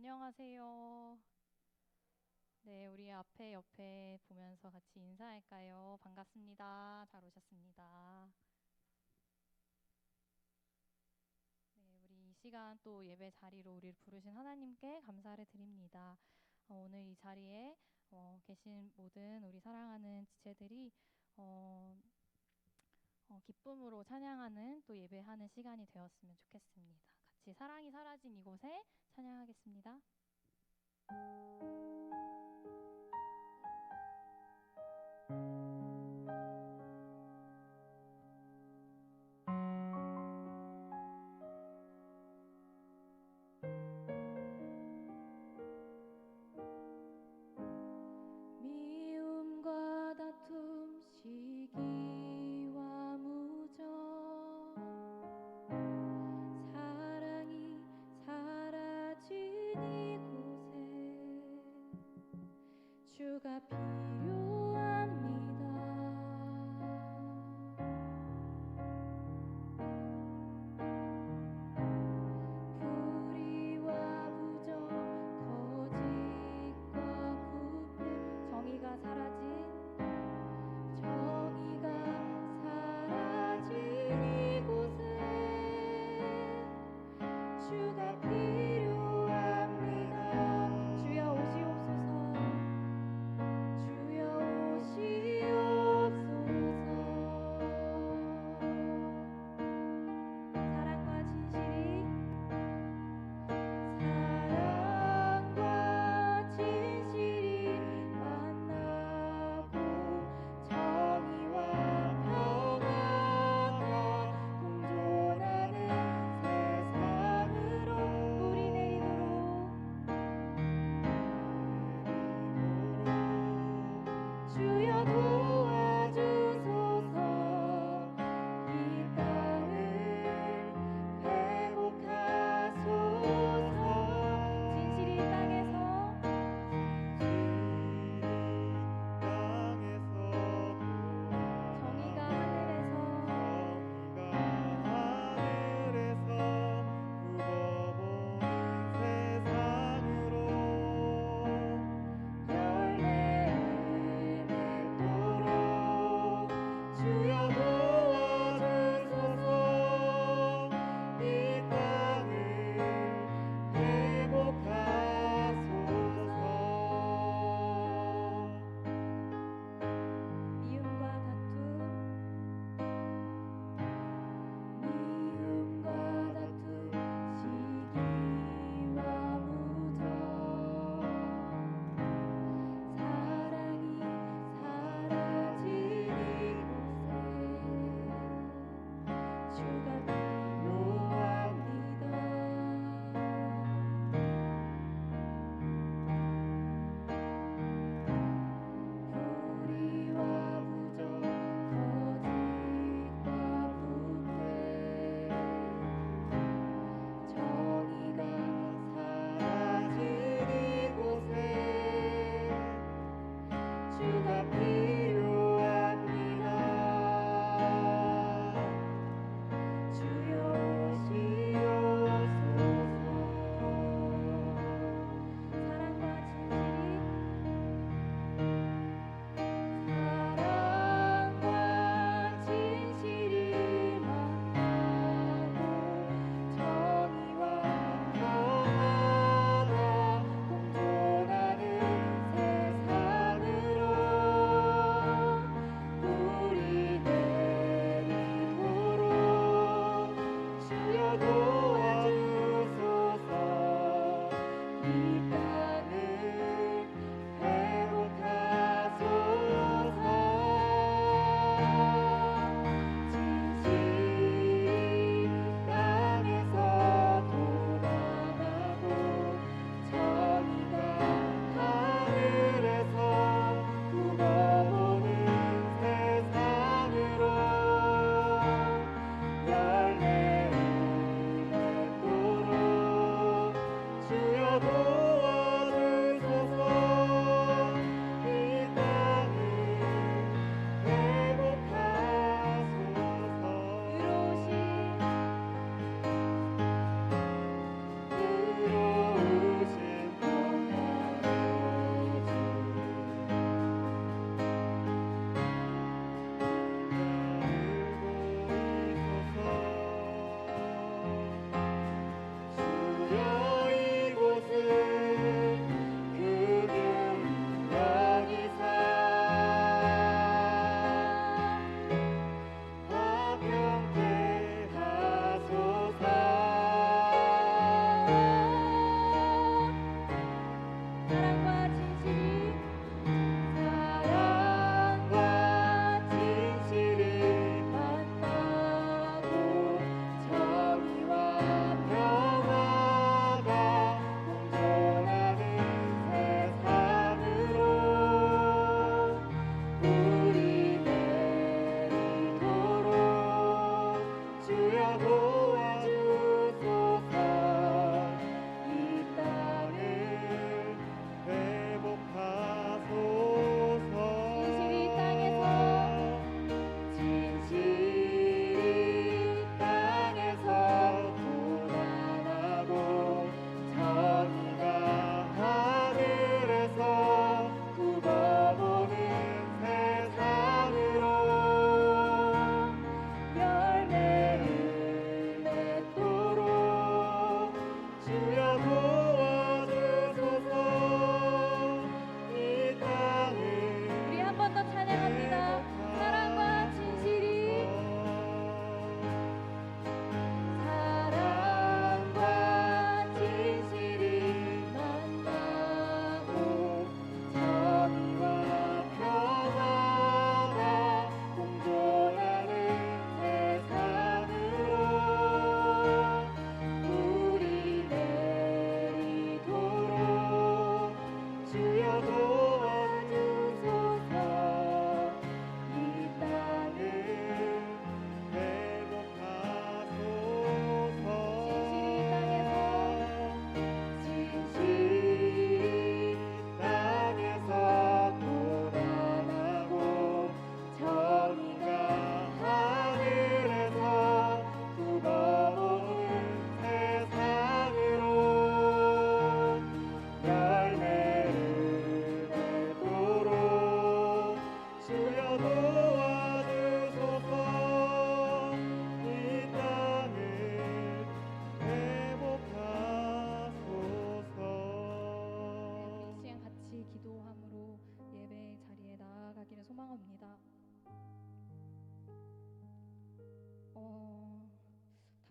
안녕하세요. 네, 우리 앞에 옆에 보면서 같이 인사할까요? 반갑습니다. 잘 오셨습니다. 네, 우리 이 시간 또 예배 자리로 우리를 부르신 하나님께 감사를 드립니다. 오늘 이 자리에 계신 모든 우리 사랑하는 지체들이 어, 기쁨으로 찬양하는 또 예배하는 시간이 되었으면 좋겠습니다. 같이 사랑이 사라진 이곳에 찬양하겠습니다. 미움과 다툼 시기와 무정 사랑이 사라진 이곳에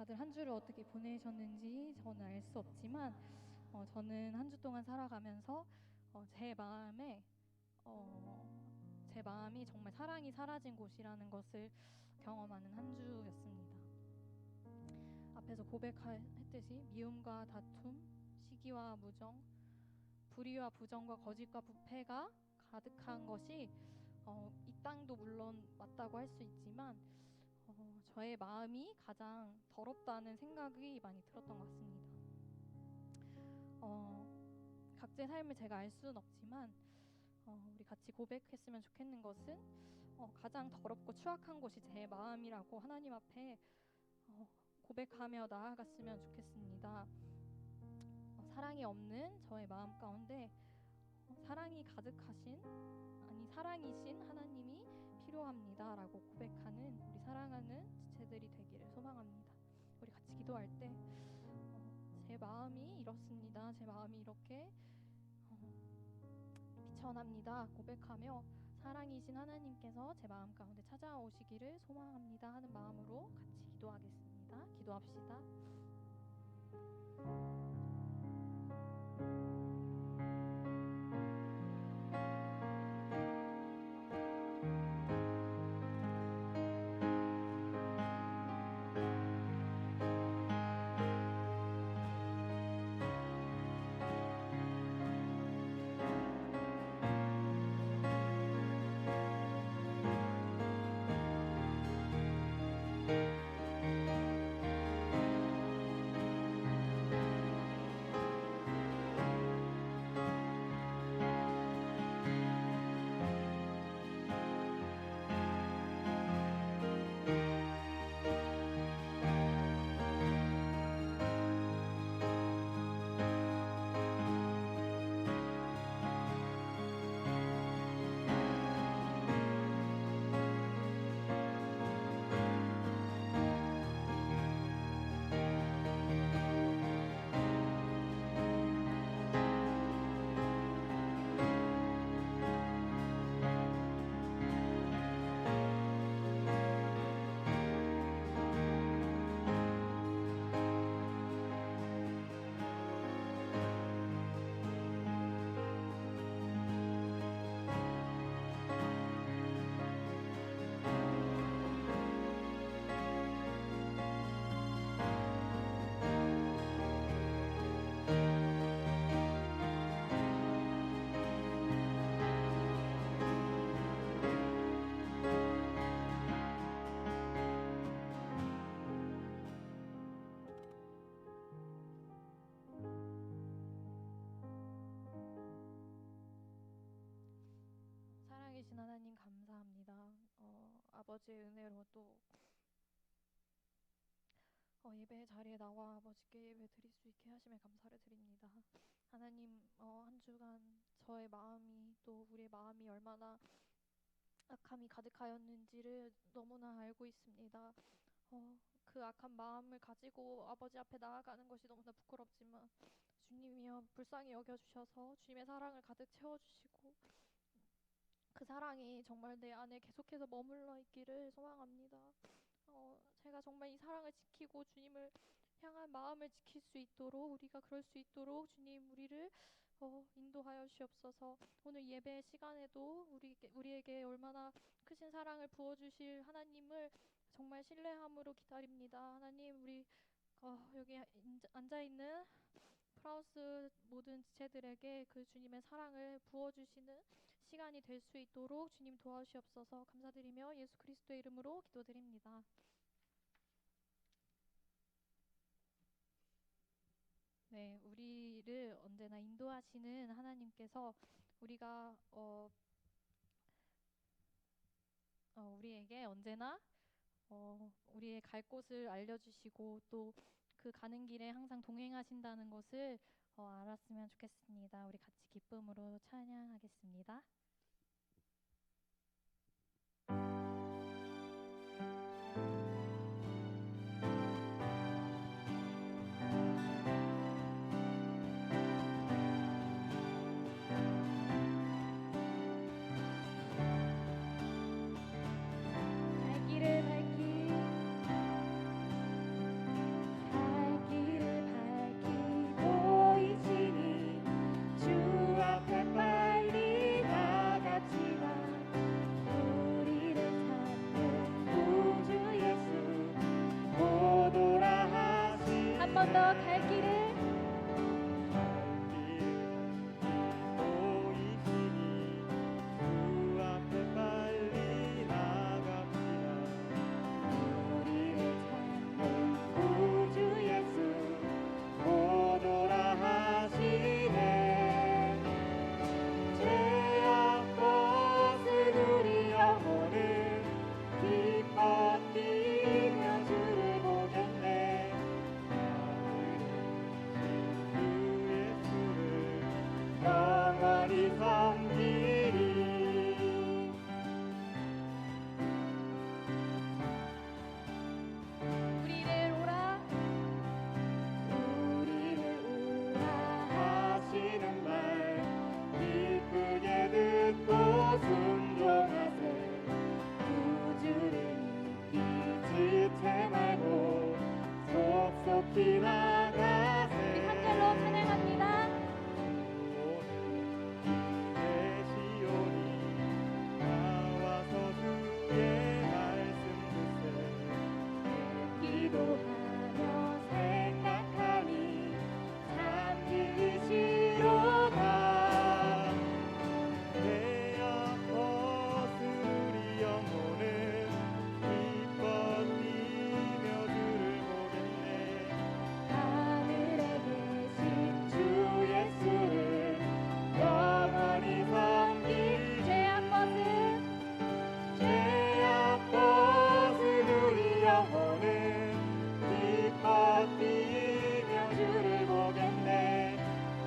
다들 한 주를 어떻게 보내셨는지 저는 알 수 없지만 저는 한 주 동안 살아가면서 제 마음에 제 마음이 정말 사랑이 사라진 곳이라는 것을 경험하는 한 주였습니다. 앞에서 고백했듯이 미움과 다툼, 시기와 무정, 불의와 부정과 거짓과 부패가 가득한 것이 이 땅도 물론 맞다고 할 수 있지만 저의 마음이 가장 더럽다는 생각이 많이 들었던 것 같습니다. 각자의 삶을 제가 알 수는 없지만 우리 같이 고백했으면 좋겠는 것은 가장 더럽고 추악한 곳이 제 마음이라고 하나님 앞에 고백하며 나아갔으면 좋겠습니다. 사랑이 없는 저의 마음 가운데 사랑이 가득하신 사랑이신 하나님이 필요합니다 라고 고백하는 우리 사랑하는 지체들이 되기를 소망합니다. 우리 같이 기도할 때 제 마음이 이렇습니다, 제 마음이 이렇게 비천합니다 고백하며 사랑이신 하나님께서 제 마음 가운데 찾아오시기를 소망합니다 하는 마음으로 같이 기도하겠습니다. 기도합시다. 살아계신 하나님 감사합니다. 아버지의 은혜로 또 예배의 자리에 나와 아버지께 예배 드릴 수 있게 하심에 감사를 드립니다. 하나님 한 주간 저의 마음이 또 우리의 마음이 얼마나 악함이 가득하였는지를 너무나 알고 있습니다. 그 악한 마음을 가지고 아버지 앞에 나아가는 것이 너무나 부끄럽지만 주님이여 불쌍히 여겨주셔서 주님의 사랑을 가득 채워주시고 그 사랑이 정말 내 안에 계속해서 머물러 있기를 소망합니다. 제가 정말 이 사랑을 지키고 주님을 향한 마음을 지킬 수 있도록 우리가 그럴 수 있도록 주님 우리를 인도하여 주시옵소서. 오늘 예배 시간에도 우리에게 얼마나 크신 사랑을 부어주실 하나님을 정말 신뢰함으로 기다립니다. 하나님 우리 여기 앉아있는 프라우스 모든 지체들에게 그 주님의 사랑을 부어주시는 시간이 될 수 있도록 주님 도와주시옵소서. 감사드리며 예수 그리스도의 이름으로 기도드립니다. 네, 우리를 언제나 인도하시는 하나님께서 우리가 우리에게 언제나 우리의 갈 곳을 알려주시고 또 그 가는 길에 항상 동행하신다는 것을 알았으면 좋겠습니다. 우리 같이 기쁨으로 찬양하겠습니다. 갈 길을 밝히 번 더 갈 길을 우리 한 절로 찬양합니다. 기도하며 생각하니 참 길이시로다. 내 앞것은 우리 영혼은 기뻐 뛰며 주를 보겠네. 하늘에 계신 주 예수를 영원히 섬길 죄 앞것은 우리 영혼은 기뻐 뛰며 주를 보겠네.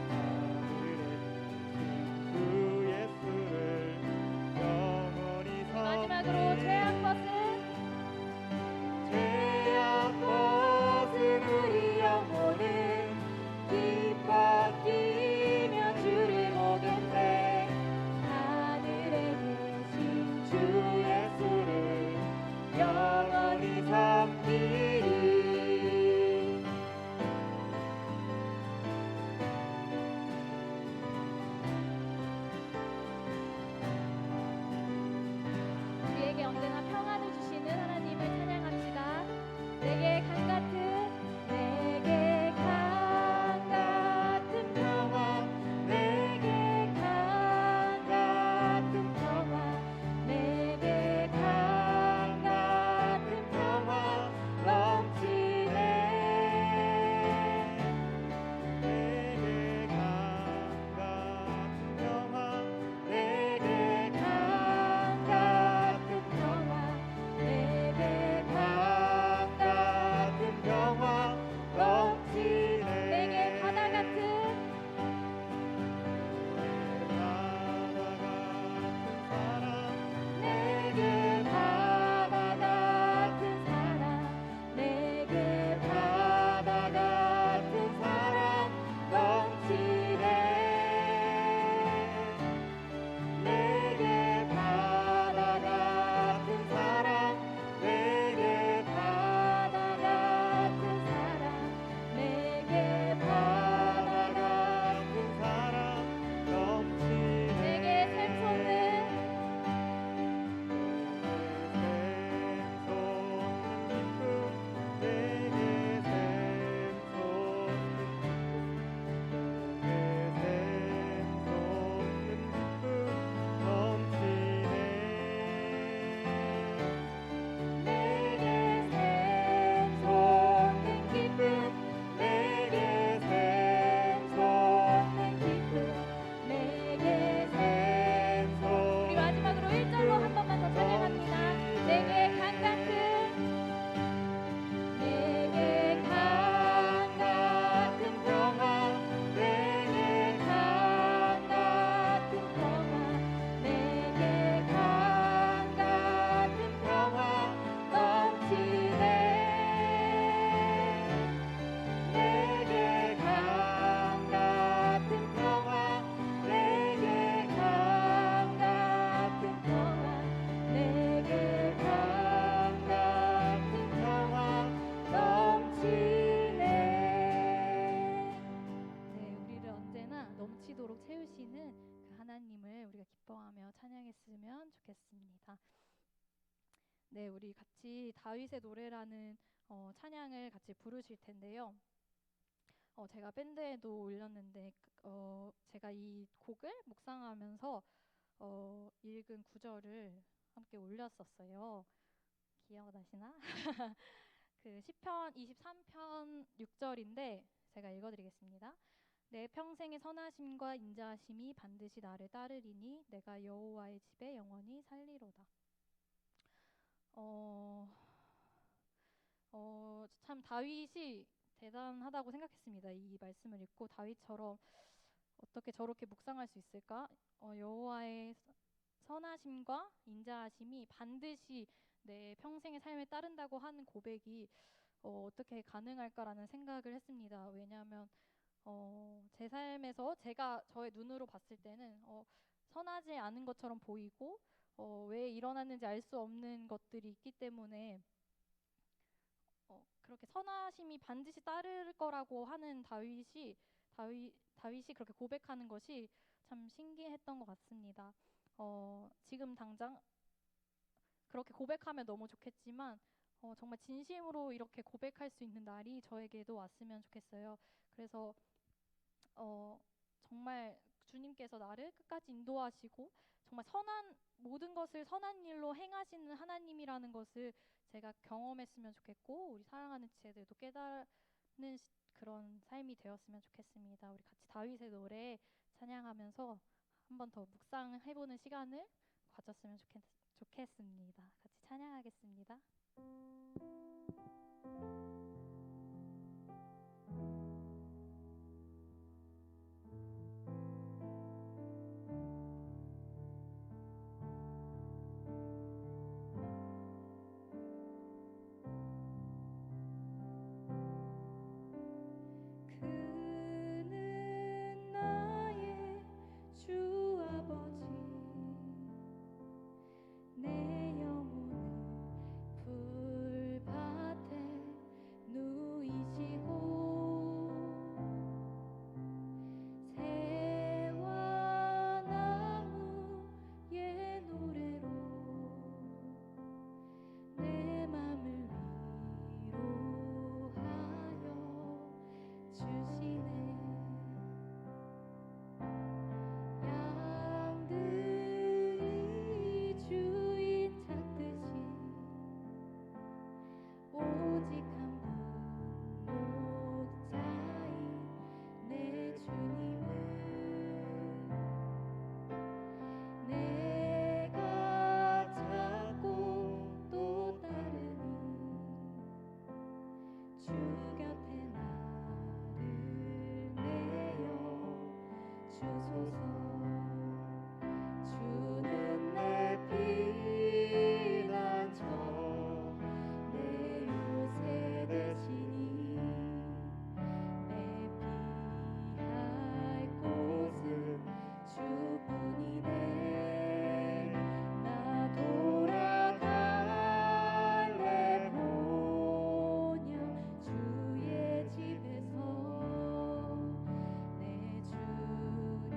하늘에 계신 주 예수를 영원히 마지막으로 죄 앞것은 우리 영혼은 기뻐 뛰며 주를 보겠네. 하늘에 계신 주 예수를 영원히 섬기리. 우리에게 언제나 평안을 주시는 하나님을 찬양합시다. 내게 강 같은 평화, 내게 강 같은 평화, 내게 강 같은 평화 넘치네. 내게 강 같은 평화, 내게 강 같은 평화, 내게 강 같은 평화 넘치네. 내게 바다 같은 내게 바다 같은 사랑, 내게 바다 같은 사랑 넘치네. 내게 바다 같은 사랑, 내게 바다 같은 사랑, 내게 바다 같은 사랑 넘치네. 내게 샘솟는 내게 샘솟는 기쁨, 내게 샘솟는 기쁨, 내게 샘솟. 우리 마지막으로 1절로 한 번만 더 찬양합니다. 내게 강 같은 평화, 내게 강 같은 평화, 내게 강 같은 평화 넘치네. 내게 강 같은 평화, 내게 강 같은 평화, 내게 강 같은 평화 넘치네. 네, 우리를 언제나 넘치도록 채우시는 그 하나님을 우리가 기뻐하며 찬양했으면 좋겠습니다. 네, 우리 같이 다윗의 노래라는 찬양을 같이 부르실 텐데요. 제가 밴드에도 올렸는데 제가 이 곡을 묵상하면서 읽은 구절을 함께 올렸었어요. 기억나시나? 그 시편 23편 6절인데 제가 읽어드리겠습니다. 내 평생의 선하심과 인자하심이 반드시 나를 따르리니 내가 여호와의 집에 영원히 살리로다. 참 다윗이 대단하다고 생각했습니다. 이 말씀을 읽고 다윗처럼 어떻게 저렇게 묵상할 수 있을까? 여호와의 선하심과 인자하심이 반드시 내 평생의 삶에 따른다고 하는 고백이 어떻게 가능할까라는 생각을 했습니다. 왜냐하면 제 삶에서 제가 저의 눈으로 봤을 때는 선하지 않은 것처럼 보이고 왜 일어났는지 알 수 없는 것들이 있기 때문에 그렇게 선하심이 반드시 따를 거라고 하는 다윗이 그렇게 고백하는 것이 참 신기했던 것 같습니다. 지금 당장 그렇게 고백하면 너무 좋겠지만 정말 진심으로 이렇게 고백할 수 있는 날이 저에게도 왔으면 좋겠어요. 그래서 정말 주님께서 나를 끝까지 인도하시고 정말 모든 것을 선한 일로 행하시는 하나님이라는 것을 제가 경험했으면 좋겠고 우리 사랑하는 지체들도 깨달는 그런 삶이 되었으면 좋겠습니다. 우리 같이 다윗의 노래 찬양하면서 한 번 더 묵상해보는 시간을 가졌으면 좋겠습니다. 같이 찬양하겠습니다. 그는 나의 주 아버지 내 영혼을 풀밭에 누이시고 새와 나무의 노래로 내 맘을 위로하여 주시네. 양들이 주인 찾듯이 오직 한 분 목자인 내 주님을 내가 찾고 또 따르니 주 곁에 나를 내어 주소서. 주는 내 피난처 내 요새 되시니 내 피할 곳은 주뿐이네. 나 돌아갈래 보냐 주의 집에서 내 주님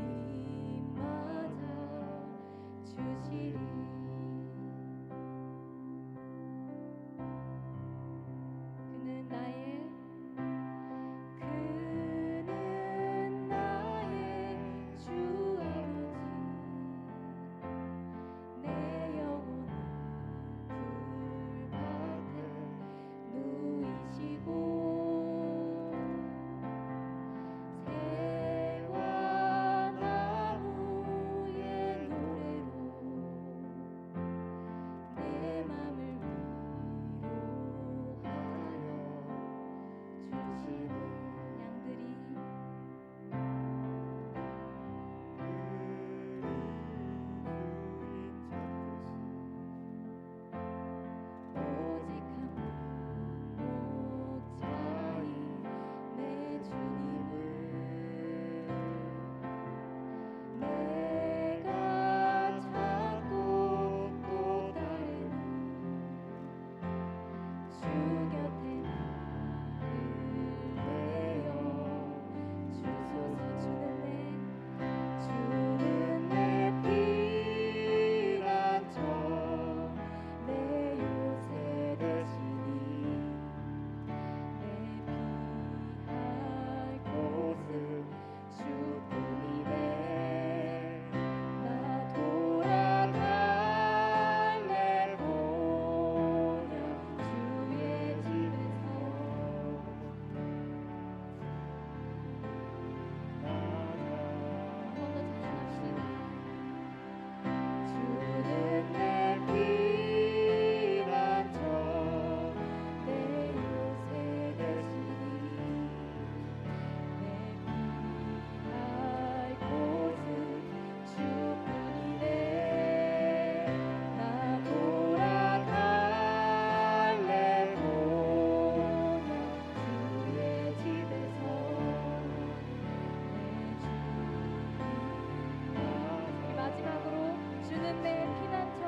내 피난처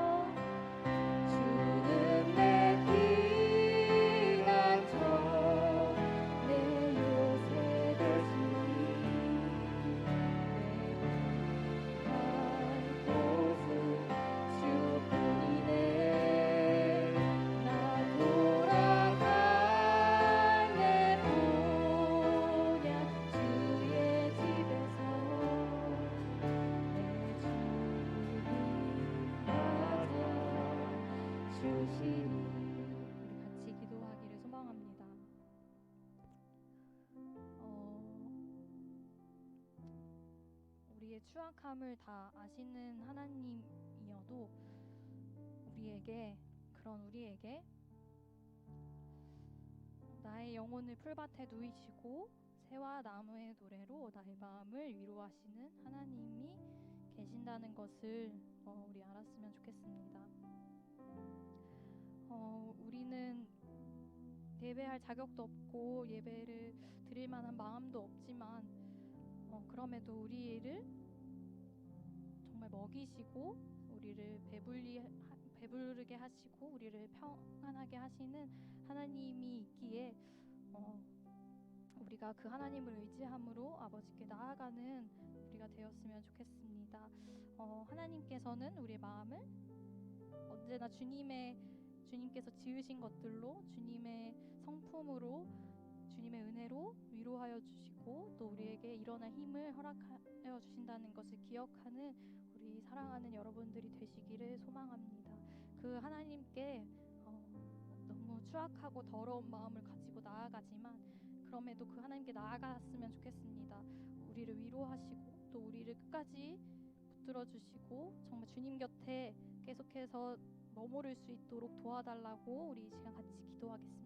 주는 내 피난처 내 요새 되시니 내 피할 곳은 주뿐이네 나 돌아갈래 보냐 주의 집에서 내 주님 맞아 주시니. 우리 같이 기도하기를 소망합니다. 우리의 추악함을 다 아시는 하나님이어도 우리에게 나의 영혼을 풀밭에 누이시고 새와 나무의 노래로 나의 마음을 위로하시는 하나님이 계신다는 것을 우리 알았으면 좋겠습니다. 우리는 예배할 자격도 없고 예배를 드릴 만한 마음도 없지만 그럼에도 우리를 정말 먹이시고 우리를 배부르게 하시고 우리를 평안하게 하시는 하나님이 있기에 우리가 그 하나님을 의지함으로 아버지께 나아가는 우리가 되었으면 좋겠습니다. 하나님께서는 우리의 마음을 언제나 주님께서 지으신 것들로 주님의 성품으로 주님의 은혜로 위로하여 주시고 또 우리에게 일어날 힘을 허락하여 주신다는 것을 기억하는 우리 사랑하는 여러분들이 되시기를 소망합니다. 그 하나님께 너무 추악하고 더러운 마음을 가지고 나아가지만 그럼에도 그 하나님께 나아갔으면 좋겠습니다. 우리를 위로하시고 또 우리를 끝까지 붙들어 주시고 정말 주님 곁에 계속해서 머무를 수 있도록 도와달라고 우리 이 시간 같이 기도하겠습니다.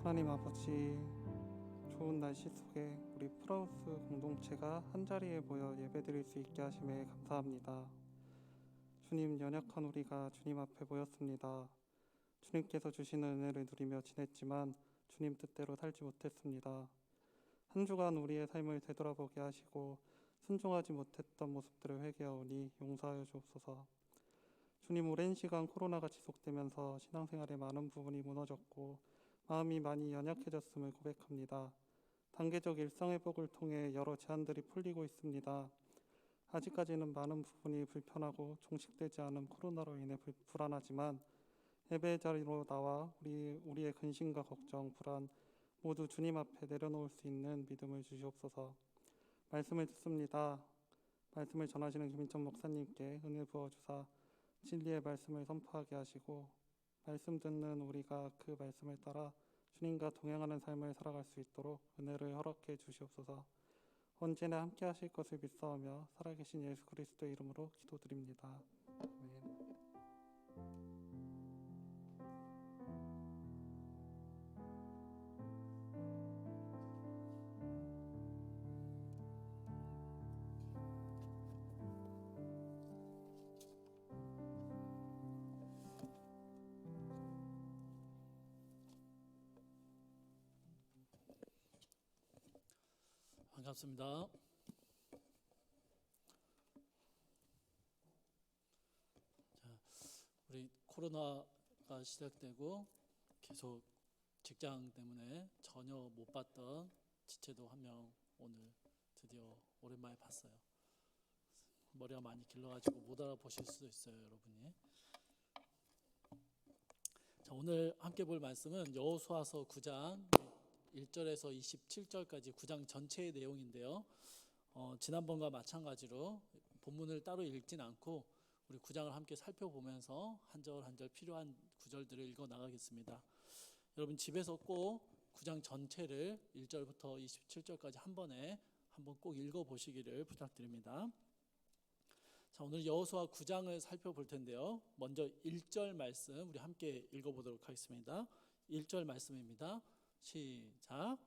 하나님 아버지, 좋은 날씨 속에 우리 프라우스 공동체가 한자리에 모여 예배드릴 수 있게 하심에 감사합니다. 주님, 연약한 우리가 주님 앞에 모였습니다. 주님께서 주시는 은혜를 누리며 지냈지만 주님 뜻대로 살지 못했습니다. 한 주간 우리의 삶을 되돌아보게 하시고 순종하지 못했던 모습들을 회개하오니 용서하여 주옵소서. 주님, 오랜 시간 코로나가 지속되면서 신앙생활의 많은 부분이 무너졌고 마음이 많이 연약해졌음을 고백합니다. 단계적 일상회복을 통해 여러 제한들이 풀리고 있습니다. 아직까지는 많은 부분이 불편하고 종식되지 않은 코로나로 인해 불안하지만 예배 자리로 나와 우리의 근심과 걱정, 불안 모두 주님 앞에 내려놓을 수 있는 믿음을 주시옵소서. 말씀을 듣습니다. 말씀을 전하시는 김인천 목사님께 은혜 부어주사 진리의 말씀을 선포하게 하시고 말씀 듣는 우리가 그 말씀을 따라 주님과 동행하는 삶을 살아갈 수 있도록 은혜를 허락해 주시옵소서. 언제나 함께 하실 것을 믿사오며 살아계신 예수 그리스도의 이름으로 기도드립니다. 아멘. 반갑습니다. 우리 코로나가 시작되고 계속 직장 때문에 전혀 못 봤던 지체도 한 명 오늘 드디어 오랜만에 봤어요. 머리가 많이 길러가지고 못 알아보실 수도 있어요, 여러분이. 자, 오늘 함께 볼 말씀은 여호수아서 9장 1절에서 27절까지 9장 전체의 내용인데요. 지난번과 마찬가지로 본문을 따로 읽진 않고 우리 9장을 함께 살펴보면서 한 절 한 절 필요한 구절들을 읽어 나가겠습니다. 여러분 집에서 꼭 9장 전체를 1절부터 27절까지 한 번에 한번 꼭 읽어 보시기를 부탁드립니다. 자, 오늘 여호수아 9장을 살펴볼 텐데요. 먼저 1절 말씀 우리 함께 읽어 보도록 하겠습니다. 1절 말씀입니다. 시작.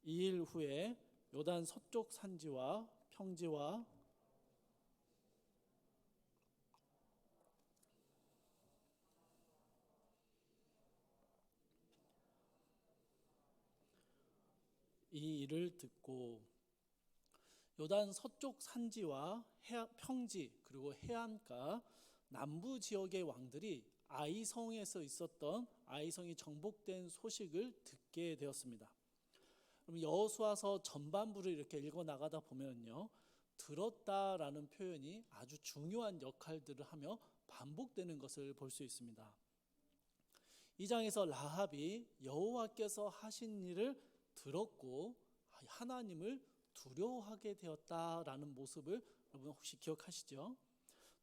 2일 후에 요단 서쪽 산지와 평지와 이 일을 듣고 요단 서쪽 산지와 평지 그리고 해안가 남부 지역의 왕들이 아이성에서 있었던 아이성이 정복된 소식을 듣게 되었습니다. 그럼 여호수아서 전반부를 이렇게 읽어 나가다 보면요, 들었다라는 표현이 아주 중요한 역할들을 하며 반복되는 것을 볼 수 있습니다. 이 장에서 라합이 여호와께서 하신 일을 들었고 하나님을 두려워하게 되었다라는 모습을 여러분 혹시 기억하시죠?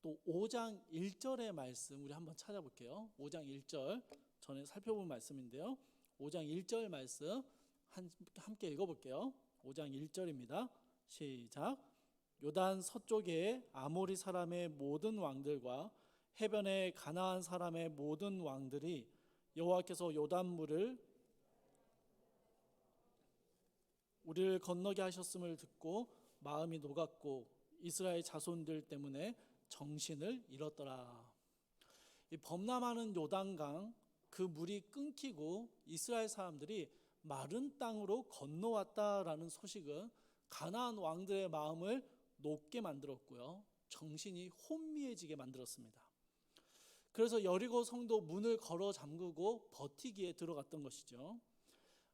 또 5장 1절의 말씀 우리 한번 찾아볼게요. 5장 1절 전에 살펴본 말씀인데요. 5장 1절 말씀 함께 읽어볼게요. 5장 1절입니다. 시작. 요단 서쪽에 아모리 사람의 모든 왕들과 해변에 가나안 사람의 모든 왕들이 여호와께서 요단물을 우리를 건너게 하셨음을 듣고 마음이 녹았고 이스라엘 자손들 때문에 정신을 잃었더라. 이 범람하는 요단강 그 물이 끊기고 이스라엘 사람들이 마른 땅으로 건너왔다라는 소식은 가나안 왕들의 마음을 녹게 만들었고요, 정신이 혼미해지게 만들었습니다. 그래서 여리고 성도 문을 걸어 잠그고 버티기에 들어갔던 것이죠.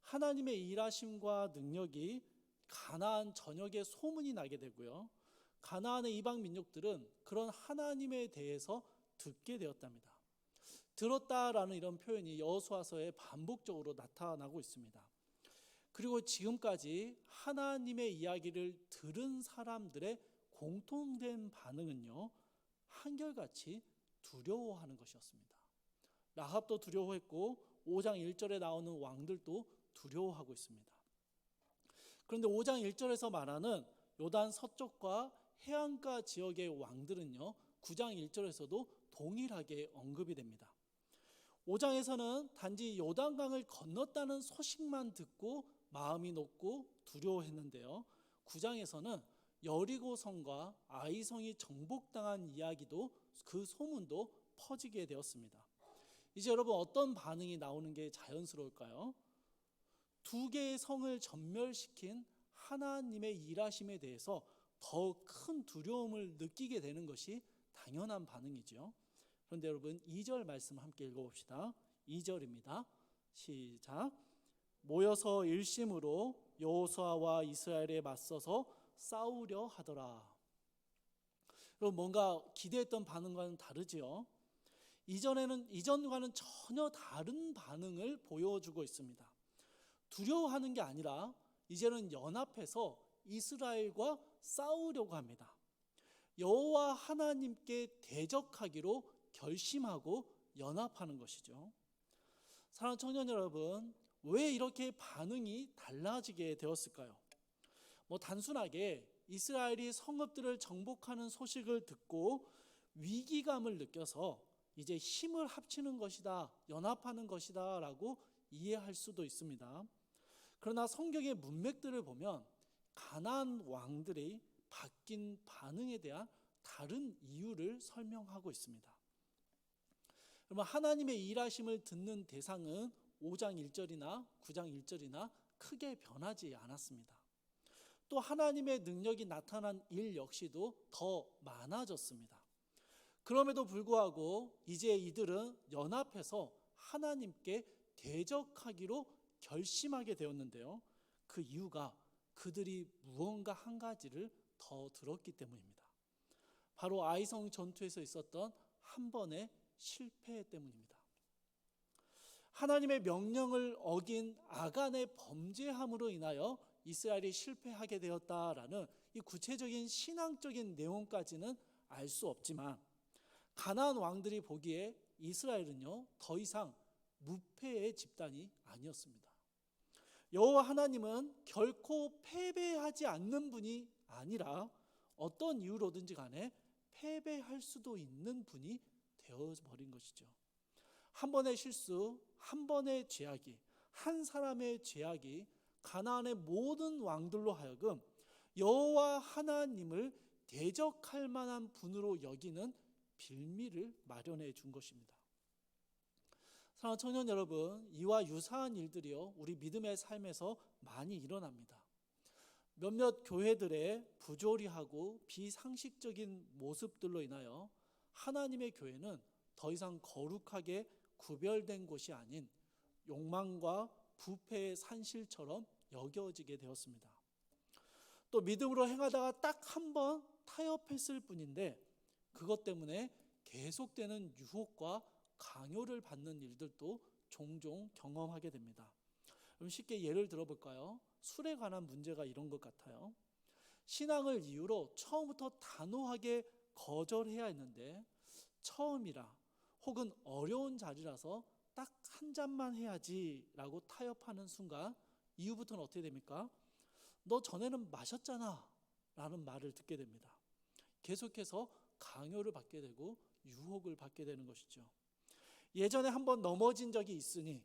하나님의 일하심과 능력이 가나안 전역에 소문이 나게 되고요, 가나안의 이방 민족들은 그런 하나님에 대해서 듣게 되었답니다. 들었다라는 이런 표현이 여호수아서에 반복적으로 나타나고 있습니다. 그리고 지금까지 하나님의 이야기를 들은 사람들의 공통된 반응은요, 한결같이 두려워하는 것이었습니다. 라합도 두려워했고 5장 1절에 나오는 왕들도 두려워하고 있습니다. 그런데 5장 1절에서 말하는 요단 서쪽과 해안가 지역의 왕들은요, 9장 1절에서도 동일하게 언급이 됩니다. 5장에서는 단지 요단강을 건넜다는 소식만 듣고 마음이 녹고 두려워했는데요, 9장에서는 여리고성과 아이성이 정복당한 이야기도 그 소문도 퍼지게 되었습니다. 이제 여러분 어떤 반응이 나오는 게 자연스러울까요? 두 개의 성을 전멸시킨 하나님의 일하심에 대해서 더 큰 두려움을 느끼게 되는 것이 당연한 반응이죠. 그런데 여러분 2절 말씀 함께 읽어봅시다. 2절입니다. 시작. 모여서 일심으로 여호수아와 이스라엘에 맞서서 싸우려 하더라. 여러분 뭔가 기대했던 반응과는 다르지요. 이전과는 전혀 다른 반응을 보여주고 있습니다. 두려워하는 게 아니라 이제는 연합해서 이스라엘과 싸우려고 합니다. 여호와 하나님께 대적하기로 결심하고 연합하는 것이죠. 사랑하는 청년 여러분, 왜 이렇게 반응이 달라지게 되었을까요? 단순하게 이스라엘이 성읍들을 정복하는 소식을 듣고 위기감을 느껴서 이제 힘을 합치는 것이다, 연합하는 것이다 라고 이해할 수도 있습니다. 그러나 성경의 문맥들을 보면 가나안 왕들이 바뀐 반응에 대한 다른 이유를 설명하고 있습니다. 그러면 하나님의 일하심을 듣는 대상은 5장 1절이나 9장 1절이나 크게 변하지 않았습니다. 또 하나님의 능력이 나타난 일 역시도 더 많아졌습니다. 그럼에도 불구하고 이제 이들은 연합해서 하나님께 대적하기로 결심하게 되었는데요. 그 이유가 그들이 무언가 한 가지를 더 들었기 때문입니다. 바로 아이성 전투에서 있었던 한 번의 실패 때문입니다. 하나님의 명령을 어긴 아간의 범죄함으로 인하여 이스라엘이 실패하게 되었다라는 이 구체적인 신앙적인 내용까지는 알 수 없지만 가나안 왕들이 보기에 이스라엘은요 더 이상 무패의 집단이 아니었습니다. 여호와 하나님은 결코 패배하지 않는 분이 아니라 어떤 이유로든지 간에 패배할 수도 있는 분이 되어버린 것이죠. 한 번의 실수, 한 번의 죄악이, 한 사람의 죄악이 가나안의 모든 왕들로 하여금 여호와 하나님을 대적할 만한 분으로 여기는 빌미를 마련해 준 것입니다. 사랑하는 청년 여러분, 이와 유사한 일들이요 우리 믿음의 삶에서 많이 일어납니다. 몇몇 교회들의 부조리하고 비상식적인 모습들로 인하여 하나님의 교회는 더 이상 거룩하게 구별된 곳이 아닌 욕망과 부패의 산실처럼 여겨지게 되었습니다. 또 믿음으로 행하다가 딱 한 번 타협했을 뿐인데 그것 때문에 계속되는 유혹과 강요를 받는 일들도 종종 경험하게 됩니다. 그럼 쉽게 예를 들어볼까요? 술에 관한 문제가 이런 것 같아요. 신앙을 이유로 처음부터 단호하게 거절해야 했는데 처음이라 혹은 어려운 자리라서 딱 한 잔만 해야지라고 타협하는 순간 이후부터는 어떻게 됩니까? 너 전에는 마셨잖아 라는 말을 듣게 됩니다. 계속해서 강요를 받게 되고 유혹을 받게 되는 것이죠. 예전에 한번 넘어진 적이 있으니,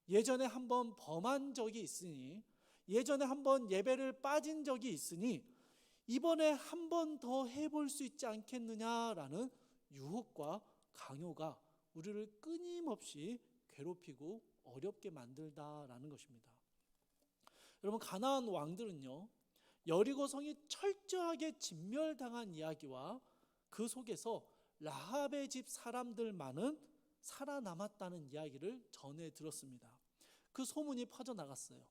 예전에 한번 범한 적이 있으니, 예전에 한번 예배를 빠진 적이 있으니 이번에 한 번 더 해볼 수 있지 않겠느냐라는 유혹과 강요가 우리를 끊임없이 괴롭히고 어렵게 만들다라는 것입니다. 여러분, 가나안 왕들은요 여리고성이 철저하게 진멸당한 이야기와 그 속에서 라합의 집 사람들만은 살아남았다는 이야기를 전해 들었습니다. 그 소문이 퍼져나갔어요.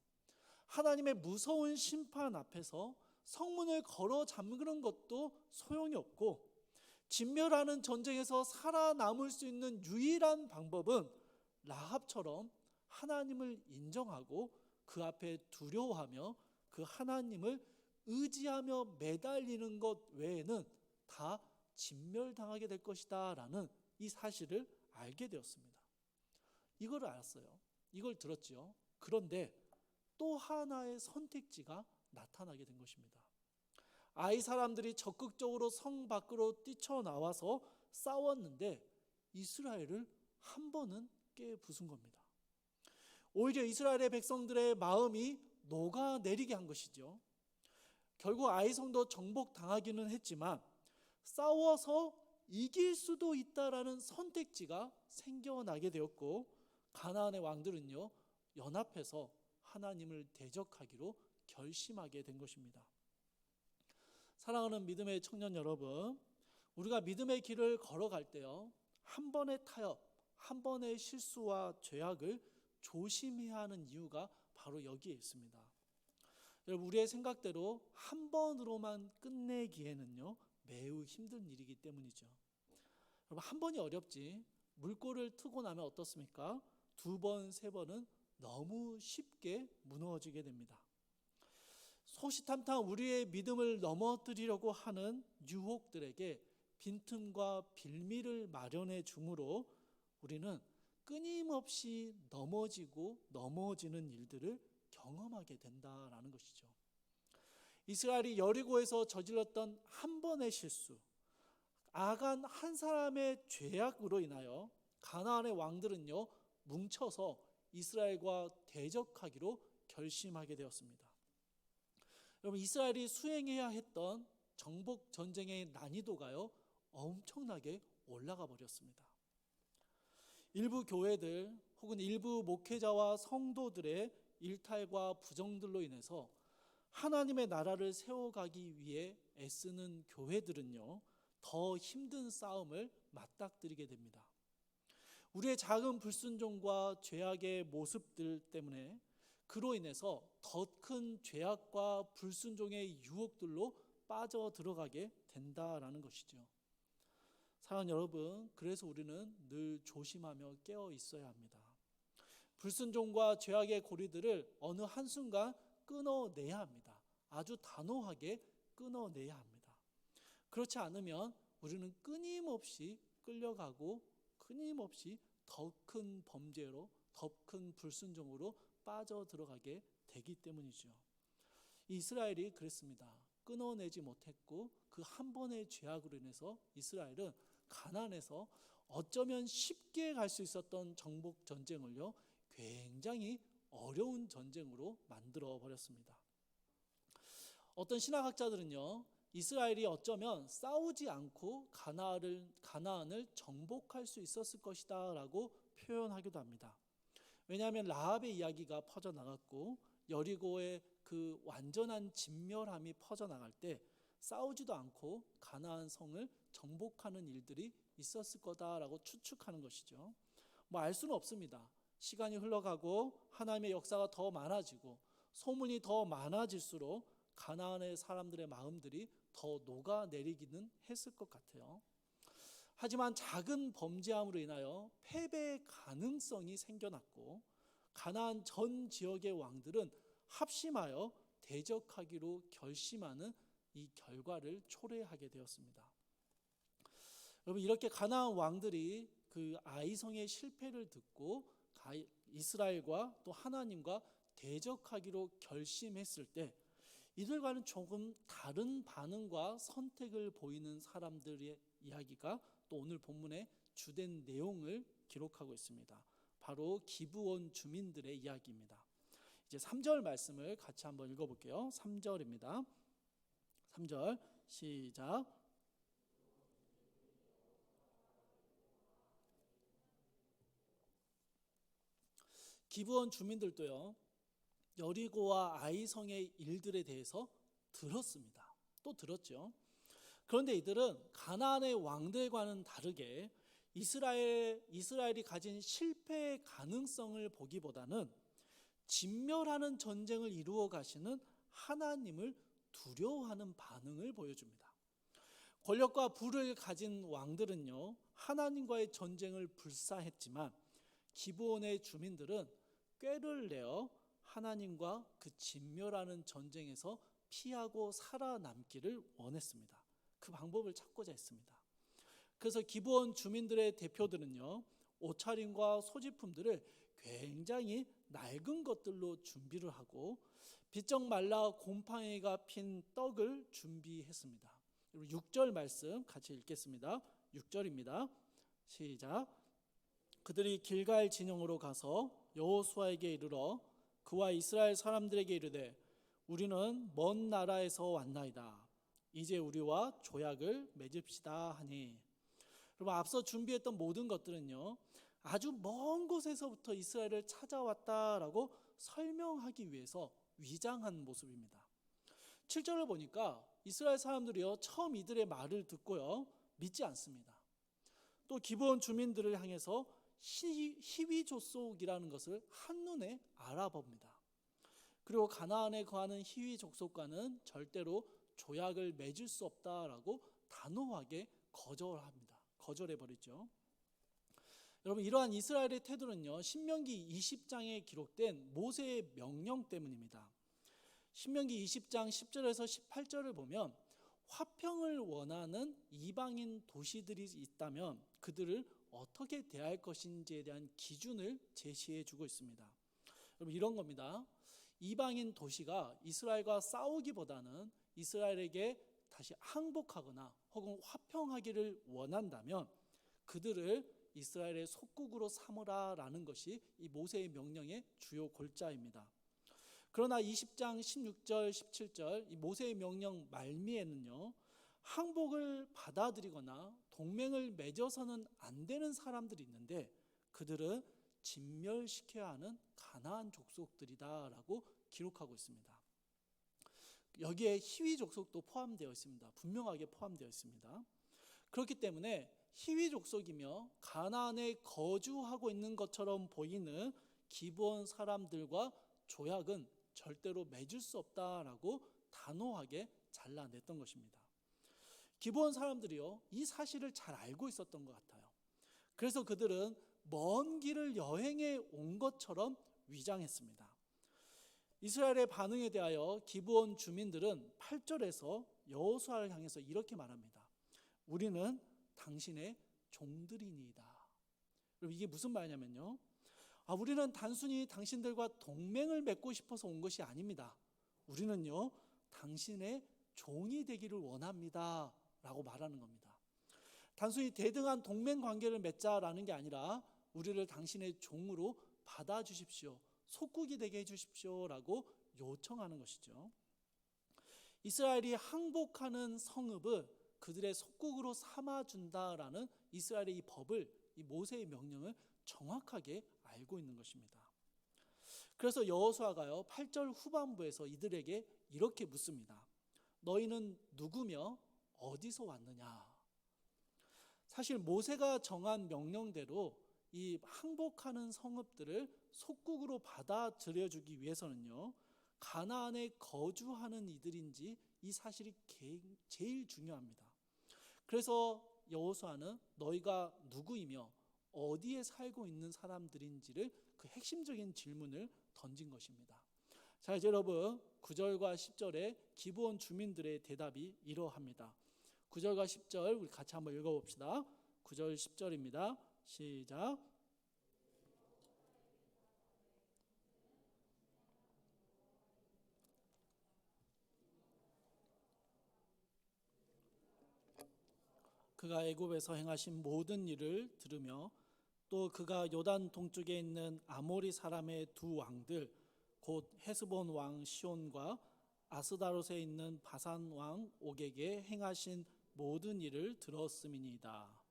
하나님의 무서운 심판 앞에서 성문을 걸어 잠그는 것도 소용이 없고 진멸하는 전쟁에서 살아남을 수 있는 유일한 방법은 라합처럼 하나님을 인정하고 그 앞에 두려워하며 그 하나님을 의지하며 매달리는 것 외에는 다 진멸당하게 될 것이다 라는 이 사실을 알게 되었습니다. 이걸 알았어요. 이걸 들었지요. 그런데 또 하나의 선택지가 나타나게 된 것입니다. 아이 사람들이 적극적으로 성 밖으로 뛰쳐나와서 싸웠는데 이스라엘을 한 번은 깨부순 겁니다. 오히려 이스라엘의 백성들의 마음이 녹아내리게 한 것이죠. 결국 아이성도 정복당하기는 했지만 싸워서 이길 수도 있다라는 선택지가 생겨나게 되었고 가나안의 왕들은요 연합해서 하나님을 대적하기로 결심하게 된 것입니다. 사랑하는 믿음의 청년 여러분, 우리가 믿음의 길을 걸어갈 때요 한 번의 타협, 한 번의 실수와 죄악을 조심해야 하는 이유가 바로 여기에 있습니다. 여러분, 우리의 생각대로 한 번으로만 끝내기에는요 매우 힘든 일이기 때문이죠. 여러분, 한 번이 어렵지 물꼬를 트고 나면 어떻습니까? 두 번, 세 번은 너무 쉽게 무너지게 됩니다. 소시탐탐 우리의 믿음을 넘어뜨리려고 하는 유혹들에게 빈틈과 빌미를 마련해 주므로 우리는 끊임없이 넘어지고 넘어지는 일들을 경험하게 된다라는 것이죠. 이스라엘이 여리고에서 저질렀던 한 번의 실수, 아간 한 사람의 죄악으로 인하여 가나안의 왕들은요 뭉쳐서 이스라엘과 대적하기로 결심하게 되었습니다. 여러분, 이스라엘이 수행해야 했던 정복 전쟁의 난이도가요 엄청나게 올라가 버렸습니다. 일부 교회들 혹은 일부 목회자와 성도들의 일탈과 부정들로 인해서 하나님의 나라를 세워가기 위해 애쓰는 교회들은요 더 힘든 싸움을 맞닥뜨리게 됩니다. 우리의 작은 불순종과 죄악의 모습들 때문에 그로 인해서 더 큰 죄악과 불순종의 유혹들로 빠져 들어가게 된다라는 것이죠. 사랑하는 여러분, 그래서 우리는 늘 조심하며 깨어 있어야 합니다. 불순종과 죄악의 고리들을 어느 한순간 끊어내야 합니다. 아주 단호하게 끊어내야 합니다. 그렇지 않으면 우리는 끊임없이 끌려가고 끊임없이 더 큰 범죄로, 더 큰 불순종으로 빠져 들어가게 되기 때문이죠. 이스라엘이 그랬습니다. 끊어내지 못했고 그 한 번의 죄악으로 인해서 이스라엘은 가나안에서 어쩌면 쉽게 갈 수 있었던 정복 전쟁을요 굉장히 어려운 전쟁으로 만들어 버렸습니다. 어떤 신학학자들은요 이스라엘이 어쩌면 싸우지 않고 가나안을 정복할 수 있었을 것이다 라고 표현하기도 합니다. 왜냐하면 라합의 이야기가 퍼져나갔고 여리고의 그 완전한 진멸함이 퍼져나갈 때 싸우지도 않고 가나안 성을 정복하는 일들이 있었을 거다라고 추측하는 것이죠. 알 수는 없습니다. 시간이 흘러가고 하나님의 역사가 더 많아지고 소문이 더 많아질수록 가나안의 사람들의 마음들이 더 녹아내리기는 했을 것 같아요. 하지만 작은 범죄함으로 인하여 패배의 가능성이 생겨났고 가나안 전 지역의 왕들은 합심하여 대적하기로 결심하는 이 결과를 초래하게 되었습니다. 여러분, 이렇게 가나안 왕들이 그 아이성의 실패를 듣고 이스라엘과 또 하나님과 대적하기로 결심했을 때 이들과는 조금 다른 반응과 선택을 보이는 사람들의 이야기가 또 오늘 본문의 주된 내용을 기록하고 있습니다. 바로 기브온 주민들의 이야기입니다. 이제 3절 말씀을 같이 한번 읽어볼게요. 3절입니다. 3절 시작. 기브온 주민들도요 여리고와 아이성의 일들에 대해서 들었습니다. 또 들었죠. 그런데 이들은 가나안의 왕들과는 다르게 이스라엘이 가진 실패의 가능성을 보기보다는 진멸하는 전쟁을 이루어 가시는 하나님을 두려워하는 반응을 보여줍니다. 권력과 부를 가진 왕들은요 하나님과의 전쟁을 불사했지만 기브온의 주민들은 꾀를 내어 하나님과 그 진멸하는 전쟁에서 피하고 살아남기를 원했습니다. 그 방법을 찾고자 했습니다. 그래서 기브온 주민들의 대표들은요 옷차림과 소지품들을 굉장히 낡은 것들로 준비를 하고 비쩍 말라 곰팡이가 핀 떡을 준비했습니다. 6절 말씀 같이 읽겠습니다. 6절입니다. 시작. 그들이 길갈 진영으로 가서 여호수아에게 이르러 그와 이스라엘 사람들에게 이르되 우리는 먼 나라에서 왔나이다. 이제 우리와 조약을 맺읍시다 하니. 여러분, 앞서 준비했던 모든 것들은요 아주 먼 곳에서부터 이스라엘을 찾아왔다라고 설명하기 위해서 위장한 모습입니다. 7절을 보니까 이스라엘 사람들이요 처음 이들의 말을 듣고요 믿지 않습니다. 또 기브온 주민들을 향해서 히위족속이라는 것을 한눈에 알아봅니다. 그리고 가나안에 거하는 히위 족속과는 절대로 조약을 맺을 수 없다라고 단호하게 거절해 버리죠. 여러분, 이러한 이스라엘의 태도는요, 신명기 20장에 기록된 모세의 명령 때문입니다. 신명기 20장 10절에서 18절을 보면 화평을 원하는 이방인 도시들이 있다면 그들을 어떻게 대할 것인지에 대한 기준을 제시해 주고 있습니다. 여러분, 이런 겁니다. 이방인 도시가 이스라엘과 싸우기보다는 이스라엘에게 다시 항복하거나 혹은 화평하기를 원한다면 그들을 이스라엘의 속국으로 삼으라라는 것이 이 모세의 명령의 주요 골자입니다. 그러나 20장 16절 17절 이 모세의 명령 말미에는요, 항복을 받아들이거나 동맹을 맺어서는 안 되는 사람들이 있는데 그들은 진멸시켜야 하는 가나안 족속들이다라고 기록하고 있습니다. 여기에 히위 족속도 포함되어 있습니다. 분명하게 포함되어 있습니다. 그렇기 때문에 히위 족속이며 가나안에 거주하고 있는 것처럼 보이는 기브온 사람들과 조약은 절대로 맺을 수 없다라고 단호하게 잘라냈던 것입니다. 기브온 사람들이요, 이 사실을 잘 알고 있었던 것 같아요. 그래서 그들은 먼 길을 여행해 온 것처럼 위장했습니다. 이스라엘의 반응에 대하여 기브온 주민들은 8절에서 여호수아를 향해서 이렇게 말합니다. 우리는 당신의 종들이니이다. 그럼 이게 무슨 말이냐면요, 우리는 단순히 당신들과 동맹을 맺고 싶어서 온 것이 아닙니다. 우리는요, 당신의 종이 되기를 원합니다 라고 말하는 겁니다. 단순히 대등한 동맹 관계를 맺자라는 게 아니라 우리를 당신의 종으로 받아주십시오, 속국이 되게 해주십시오 라고 요청하는 것이죠. 이스라엘이 항복하는 성읍을 그들의 속국으로 삼아준다라는 이스라엘의 이 법을, 이 모세의 명령을 정확하게 알고 있는 것입니다. 그래서 여호수아가요 8절 후반부에서 이들에게 이렇게 묻습니다. 너희는 누구며 어디서 왔느냐? 사실 모세가 정한 명령대로 이 항복하는 성읍들을 속국으로 받아들여주기 위해서는요, 가나안에 거주하는 이들인지 이 사실이 제일 중요합니다. 그래서 여호수아는 너희가 누구이며 어디에 살고 있는 사람들인지를 그 핵심적인 질문을 던진 것입니다. 자, 이제 여러분 9절과 10절에 기브온 주민들의 대답이 이러합니다. 9절과 10절 우리 같이 한번 읽어봅시다. 9절 10절입니다. 시작. 그가 애굽에서 행하신 모든 일을 들으며 또 그가 요단 동쪽에 있는 아모리 사람의 두 왕들 곧 헤스본 왕 시온과 아스다롯에 있는 바산 왕 옥에게 행하신 모든 일을 들었음이니이다.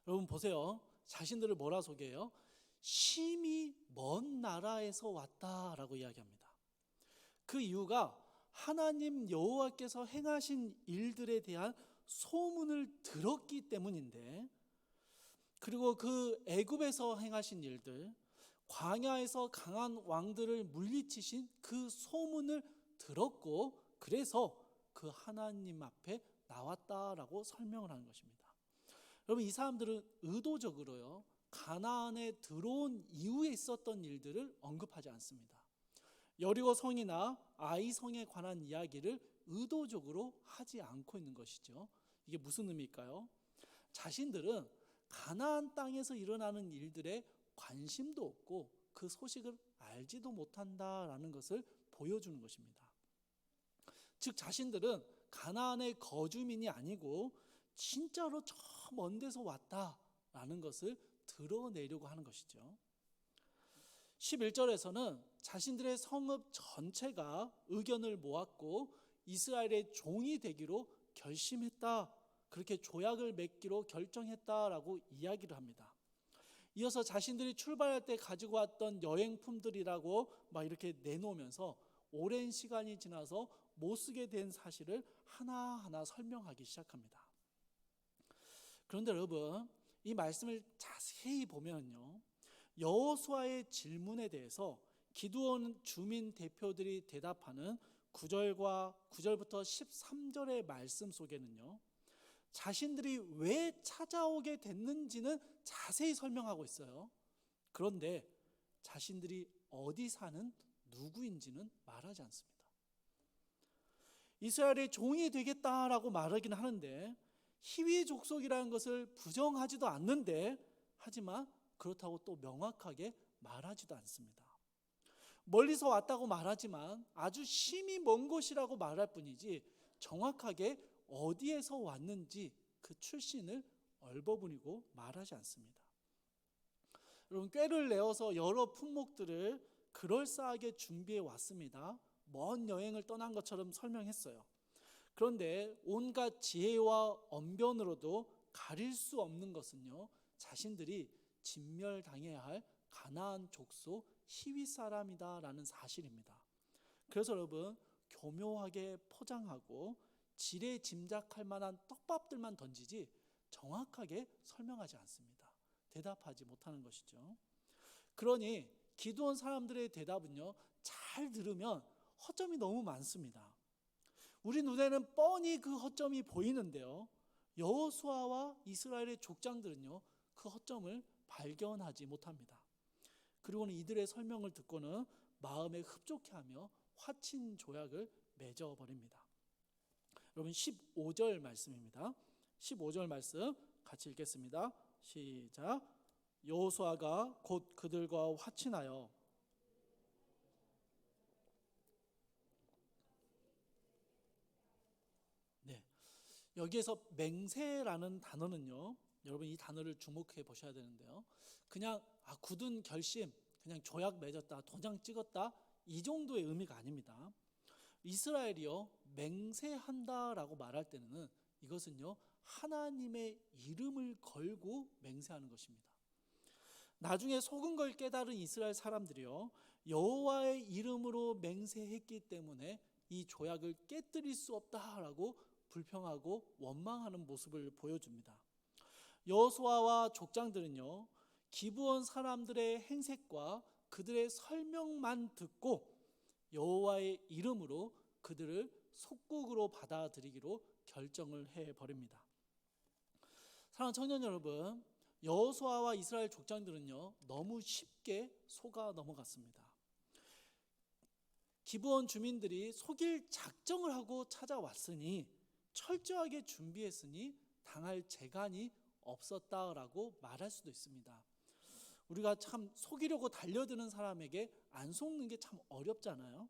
여러분 보세요. 자신들을 뭐라 소개해요? 심히 먼 나라에서 왔다라고 이야기합니다. 그 이유가 하나님 여호와께서 행하신 일들에 대한 소문을 들었기 때문인데, 그리고 그 애굽에서 행하신 일들, 광야에서 강한 왕들을 물리치신 그 소문을 들었고 그래서 그 하나님 앞에 나왔다라고 설명을 하는 것입니다. 여러분, 이 사람들은 의도적으로요 가나안에 들어온 이후에 있었던 일들을 언급하지 않습니다. 여리고 성이나 아이 성에 관한 이야기를 의도적으로 하지 않고 있는 것이죠. 이게 무슨 의미일까요? 자신들은 가나안 땅에서 일어나는 일들에 관심도 없고 그 소식을 알지도 못한다라는 것을 보여주는 것입니다. 즉 자신들은 가나안의 거주민이 아니고 진짜로 저 먼 데서 왔다라는 것을 드러내려고 하는 것이죠. 11절에서는 자신들의 성읍 전체가 의견을 모았고 이스라엘의 종이 되기로 결심했다, 그렇게 조약을 맺기로 결정했다라고 이야기를 합니다. 이어서 자신들이 출발할 때 가지고 왔던 여행품들이라고 막 이렇게 내놓으면서 오랜 시간이 지나서 못 쓰게 된 사실을 하나하나 설명하기 시작합니다. 그런데 여러분, 이 말씀을 자세히 보면요, 여호수아의 질문에 대해서 기드온 주민 대표들이 대답하는 9절부터 13절의 말씀 속에는요, 자신들이 왜 찾아오게 됐는지는 자세히 설명하고 있어요. 그런데 자신들이 어디 사는 누구인지는 말하지 않습니다. 이스라엘의 종이 되겠다라고 말하긴 하는데 히위 족속이라는 것을 부정하지도 않는데, 하지만 그렇다고 또 명확하게 말하지도 않습니다. 멀리서 왔다고 말하지만 아주 심히 먼 곳이라고 말할 뿐이지 정확하게 어디에서 왔는지 그 출신을 얼버무리고 말하지 않습니다. 여러분, 꾀를 내어서 여러 품목들을 그럴싸하게 준비해 왔습니다. 먼 여행을 떠난 것처럼 설명했어요. 그런데 온갖 지혜와 언변으로도 가릴 수 없는 것은요, 자신들이 진멸당해야 할 가나안 족속 히위 사람이다라는 사실입니다. 그래서 여러분, 교묘하게 포장하고 지레 짐작할 만한 떡밥들만 던지지 정확하게 설명하지 않습니다. 대답하지 못하는 것이죠. 그러니 기드온 사람들의 대답은요, 잘 들으면 허점이 너무 많습니다. 우리 눈에는 뻔히 그 허점이 보이는데요, 여호수아와 이스라엘의 족장들은요, 그 허점을 발견하지 못합니다. 그리고는 이들의 설명을 듣고는 마음에 흡족해하며 화친 조약을 맺어버립니다. 여러분, 15절 말씀입니다. 15절 말씀 같이 읽겠습니다. 시작. 여호수아가 곧 그들과 화친하여 여기에서 맹세라는 단어는요, 여러분 이 단어를 주목해 보셔야 되는데요, 그냥 굳은 결심, 그냥 조약 맺었다, 도장 찍었다, 이 정도의 의미가 아닙니다. 이스라엘이요, 맹세한다라고 말할 때는 이것은요, 하나님의 이름을 걸고 맹세하는 것입니다. 나중에 속은 걸 깨달은 이스라엘 사람들이요, 여호와의 이름으로 맹세했기 때문에 이 조약을 깨뜨릴 수 없다라고 불평하고 원망하는 모습을 보여줍니다. 여호수아와 족장들은요, 기브온 사람들의 행색과 그들의 설명만 듣고 여호와의 이름으로 그들을 속국으로 받아들이기로 결정을 해버립니다. 사랑하는 청년 여러분, 여호수아와 이스라엘 족장들은요, 너무 쉽게 속아 넘어갔습니다. 기브온 주민들이 속일 작정을 하고 찾아왔으니, 철저하게 준비했으니 당할 재간이 없었다라고 말할 수도 있습니다. 우리가 참 속이려고 달려드는 사람에게 안 속는 게 참 어렵잖아요.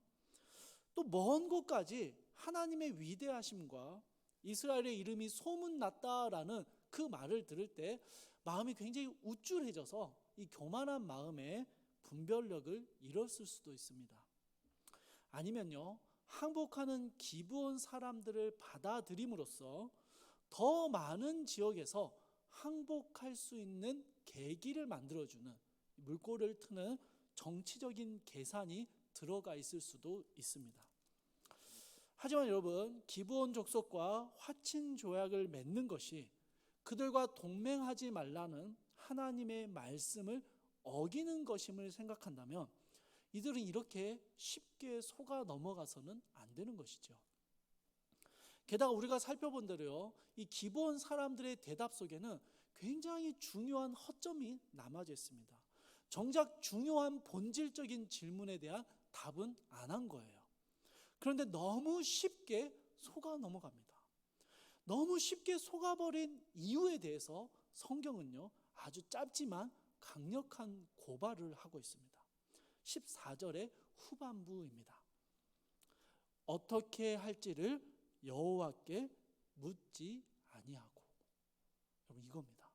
또 먼 곳까지 하나님의 위대하심과 이스라엘의 이름이 소문났다라는 그 말을 들을 때 마음이 굉장히 우쭐해져서 이 교만한 마음에 분별력을 잃었을 수도 있습니다. 아니면요, 항복하는 기브온 사람들을 받아들임으로써 더 많은 지역에서 항복할 수 있는 계기를 만들어주는, 물꼬를 트는 정치적인 계산이 들어가 있을 수도 있습니다. 하지만 여러분, 기브온 족속과 화친 조약을 맺는 것이 그들과 동맹하지 말라는 하나님의 말씀을 어기는 것임을 생각한다면 이들은 이렇게 쉽게 속아 넘어가서는 안 되는 것이죠. 게다가 우리가 살펴본 대로요, 이 기브온 사람들의 대답 속에는 굉장히 중요한 허점이 남아져 있습니다. 정작 중요한 본질적인 질문에 대한 답은 안 한 거예요. 그런데 너무 쉽게 속아 넘어갑니다. 너무 쉽게 속아버린 이유에 대해서 성경은요, 아주 짧지만 강력한 고발을 하고 있습니다. 14절의 후반부입니다. 어떻게 할지를 여호와께 묻지 아니하고. 여러분, 이겁니다.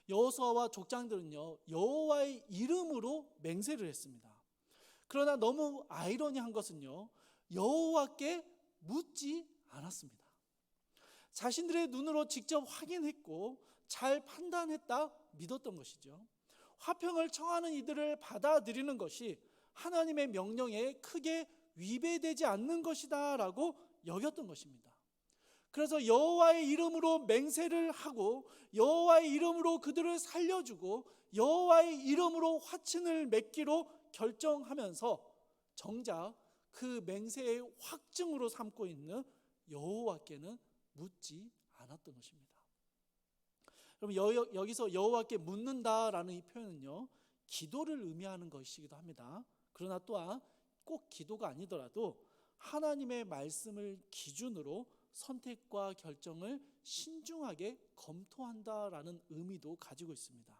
여호수아와 족장들은요, 여호와의 이름으로 맹세를 했습니다. 그러나 너무 아이러니한 것은요, 여호와께 묻지 않았습니다. 자신들의 눈으로 직접 확인했고 잘 판단했다 믿었던 것이죠. 화평을 청하는 이들을 받아들이는 것이 하나님의 명령에 크게 위배되지 않는 것이다 라고 여겼던 것입니다. 그래서 여호와의 이름으로 맹세를 하고 여호와의 이름으로 그들을 살려주고 여호와의 이름으로 화친을 맺기로 결정하면서 정작 그 맹세의 확증으로 삼고 있는 여호와께는 묻지 않았던 것입니다. 여러분, 여기서 여호와께 묻는다라는 이 표현은요, 기도를 의미하는 것이기도 합니다. 그러나 또한 꼭 기도가 아니더라도 하나님의 말씀을 기준으로 선택과 결정을 신중하게 검토한다라는 의미도 가지고 있습니다.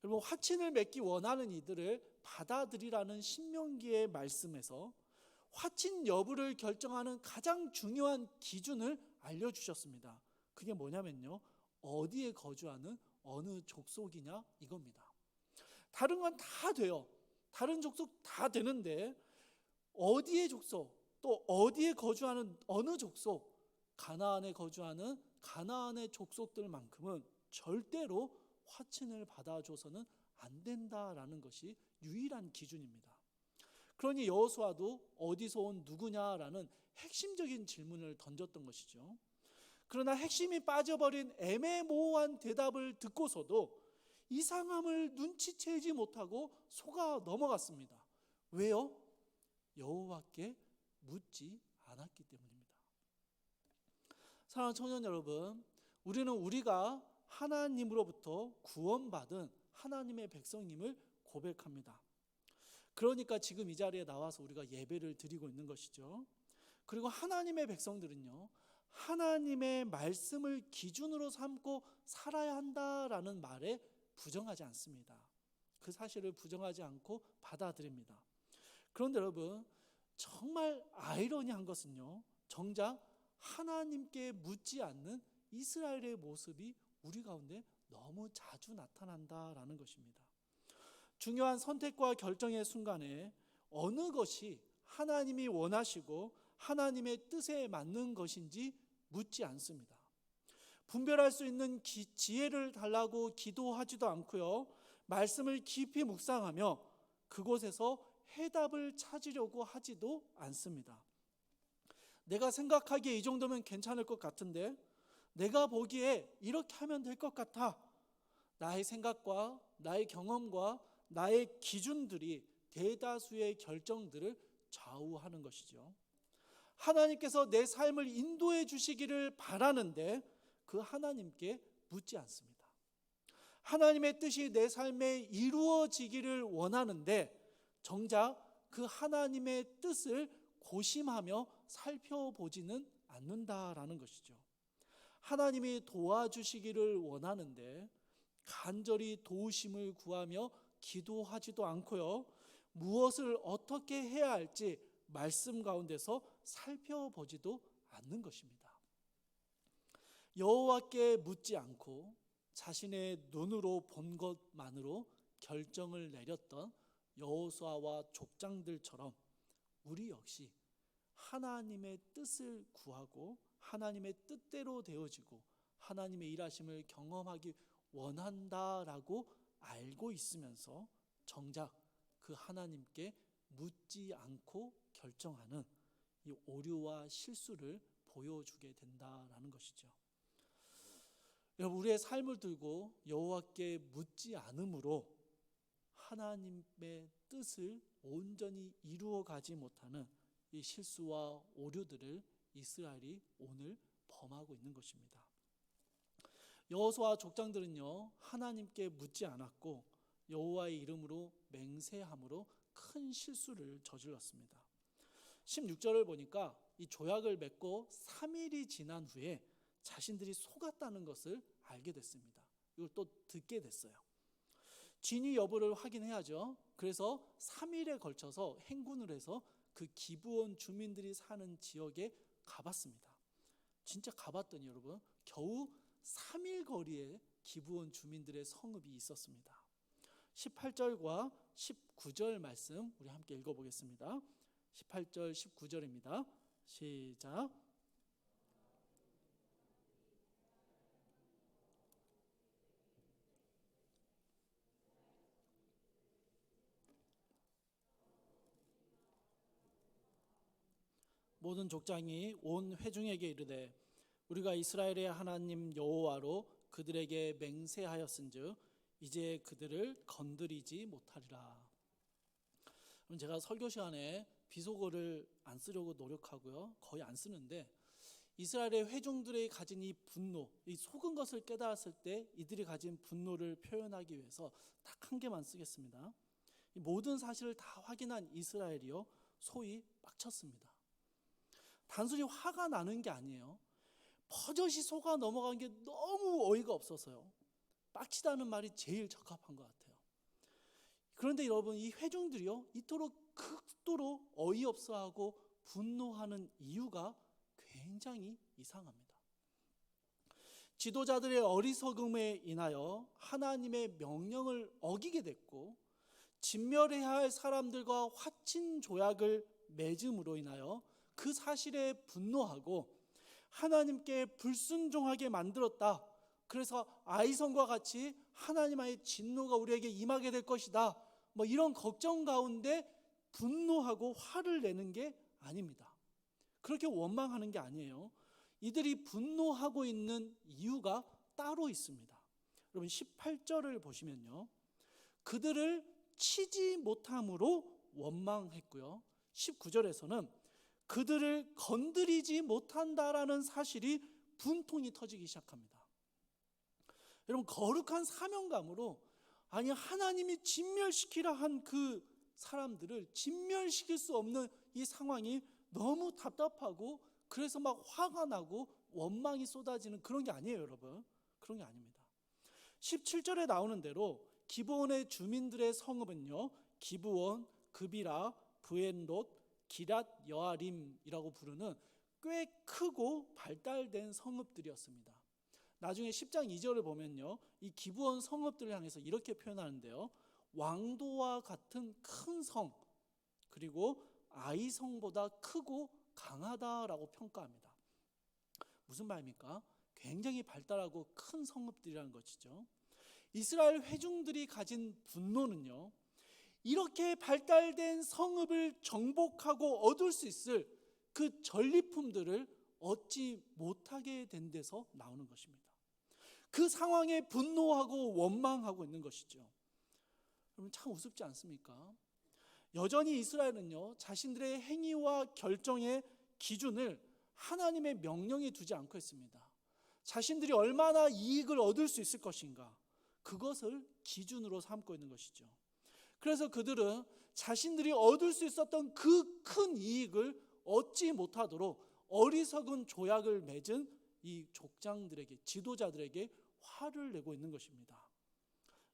여러분, 화친을 맺기 원하는 이들을 받아들이라는 신명기의 말씀에서 화친 여부를 결정하는 가장 중요한 기준을 알려주셨습니다. 그게 뭐냐면요, 어디에 거주하는 어느 족속이냐 이겁니다. 다른 건 다 돼요. 다른 족속 다 되는데 어디의 족속, 또 어디에 거주하는 어느 족속, 가나안에 거주하는 가나안의 족속들만큼은 절대로 화친을 받아줘서는 안 된다라는 것이 유일한 기준입니다. 그러니 여호수아도 어디서 온 누구냐라는 핵심적인 질문을 던졌던 것이죠. 그러나 핵심이 빠져버린 애매모호한 대답을 듣고서도 이상함을 눈치채지 못하고 속아 넘어갔습니다. 왜요? 여호와께 묻지 않았기 때문입니다. 사랑하는 청년 여러분, 우리는 우리가 하나님으로부터 구원받은 하나님의 백성임을 고백합니다. 그러니까 지금 이 자리에 나와서 우리가 예배를 드리고 있는 것이죠. 그리고 하나님의 백성들은요, 하나님의 말씀을 기준으로 삼고 살아야 한다라는 말에 부정하지 않습니다. 그 사실을 부정하지 않고 받아들입니다. 그런데 여러분, 정말 아이러니한 것은요, 정작 하나님께 묻지 않는 이스라엘의 모습이 우리 가운데 너무 자주 나타난다라는 것입니다. 중요한 선택과 결정의 순간에 어느 것이 하나님이 원하시고 하나님의 뜻에 맞는 것인지 묻지 않습니다. 분별할 수 있는 지혜를 달라고 기도하지도 않고요, 말씀을 깊이 묵상하며 그곳에서 해답을 찾으려고 하지도 않습니다. 내가 생각하기에 이 정도면 괜찮을 것 같은데, 내가 보기에 이렇게 하면 될 것 같아. 나의 생각과 나의 경험과 나의 기준들이 대다수의 결정들을 좌우하는 것이죠. 하나님께서 내 삶을 인도해 주시기를 바라는데 그 하나님께 묻지 않습니다. 하나님의 뜻이 내 삶에 이루어지기를 원하는데 정작 그 하나님의 뜻을 고심하며 살펴보지는 않는다라는 것이죠. 하나님이 도와주시기를 원하는데 간절히 도우심을 구하며 기도하지도 않고요, 무엇을 어떻게 해야 할지 말씀 가운데서 살펴보지도 않는 것입니다. 여호와께 묻지 않고 자신의 눈으로 본 것만으로 결정을 내렸던 여호수아와 족장들처럼 우리 역시 하나님의 뜻을 구하고 하나님의 뜻대로 되어지고 하나님의 일하심을 경험하기 원한다라고 알고 있으면서 정작 그 하나님께 묻지 않고 결정하는 이 오류와 실수를 보여주게 된다라는 것이죠. 여러분, 우리의 삶을 들고 여호와께 묻지 않음으로 하나님의 뜻을 온전히 이루어가지 못하는 이 실수와 오류들을 이스라엘이 오늘 범하고 있는 것입니다. 여호수아 족장들은요, 하나님께 묻지 않았고 여호와의 이름으로 맹세함으로 큰 실수를 저질렀습니다. 16절을 보니까 이 조약을 맺고 3일이 지난 후에 자신들이 속았다는 것을 알게 됐습니다. 이걸 또 듣게 됐어요. 진위 여부를 확인해야죠. 그래서 3일에 걸쳐서 행군을 해서 그 기브온 주민들이 사는 지역에 가봤습니다. 진짜 가봤더니 여러분, 겨우 3일 거리에 기브온 주민들의 성읍이 있었습니다. 18절과 19절 말씀 우리 함께 읽어보겠습니다. 18절 19절입니다. 시작. 모든 족장이 온 회중에게 이르되 우리가 이스라엘의 하나님 여호와로 그들에게 맹세하였은즉 이제 그들을 건드리지 못하리라. 제가 설교 시간에 비속어를 안 쓰려고 노력하고요. 거의 안 쓰는데 이스라엘의 회중들이 가진 이 분노, 이 속은 것을 깨달았을 때 이들이 가진 분노를 표현하기 위해서 딱 한 개만 쓰겠습니다. 이 모든 사실을 다 확인한 이스라엘이요, 소위 빡쳤습니다. 단순히 화가 나는 게 아니에요. 버젓이 속아 넘어간 게 너무 어이가 없어서요. 빡치다는 말이 제일 적합한 것 같아요. 그런데 여러분, 이 회중들이요, 이토록 극도로 어이없어하고 분노하는 이유가 굉장히 이상합니다. 지도자들의 어리석음에 인하여 하나님의 명령을 어기게 됐고 진멸해야 할 사람들과 화친 조약을 맺음으로 인하여 그 사실에 분노하고 하나님께 불순종하게 만들었다. 그래서 아이성과 같이 하나님의 진노가 우리에게 임하게 될 것이다. 이런 걱정 가운데 분노하고 화를 내는 게 아닙니다. 그렇게 원망하는 게 아니에요. 이들이 분노하고 있는 이유가 따로 있습니다. 여러분 18절을 보시면요, 그들을 치지 못함으로 원망했고요, 19절에서는 그들을 건드리지 못한다라는 사실이 분통이 터지기 시작합니다. 여러분, 거룩한 사명감으로, 아니 하나님이 진멸시키라 한 그 사람들을 진멸시킬 수 없는 이 상황이 너무 답답하고 그래서 막 화가 나고 원망이 쏟아지는 그런 게 아니에요, 여러분. 그런 게 아닙니다. 17절에 나오는 대로 기브온의 주민들의 성읍은요, 기브온, 그비라, 브엔롯, 기랏 여아림이라고 부르는 꽤 크고 발달된 성읍들이었습니다. 나중에 10장 2절을 보면요, 이 기브온 성읍들을 향해서 이렇게 표현하는데요, 왕도와 같은 큰 성, 그리고 아이성보다 크고 강하다라고 평가합니다. 무슨 말입니까? 굉장히 발달하고 큰 성읍들이라는 것이죠. 이스라엘 회중들이 가진 분노는요, 이렇게 발달된 성읍을 정복하고 얻을 수 있을 그 전리품들을 얻지 못하게 된 데서 나오는 것입니다. 그 상황에 분노하고 원망하고 있는 것이죠. 여러분, 참 우습지 않습니까? 여전히 이스라엘은요, 자신들의 행위와 결정의 기준을 하나님의 명령에 두지 않고 있습니다. 자신들이 얼마나 이익을 얻을 수 있을 것인가, 그것을 기준으로 삼고 있는 것이죠. 그래서 그들은 자신들이 얻을 수 있었던 그 큰 이익을 얻지 못하도록 어리석은 조약을 맺은 이 족장들에게, 지도자들에게 화를 내고 있는 것입니다.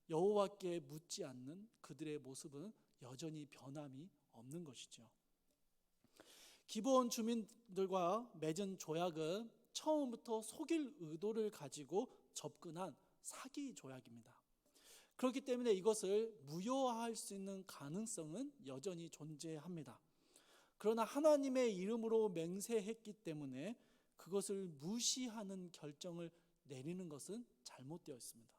여호와께 묻지 않는 그들의 모습은 여전히 변함이 없는 것이죠. 기브온 주민들과 맺은 조약은 처음부터 속일 의도를 가지고 접근한 사기 조약입니다. 그렇기 때문에 이것을 무효화할 수 있는 가능성은 여전히 존재합니다. 그러나 하나님의 이름으로 맹세했기 때문에 그것을 무시하는 결정을 내리는 것은 잘못되어 있습니다.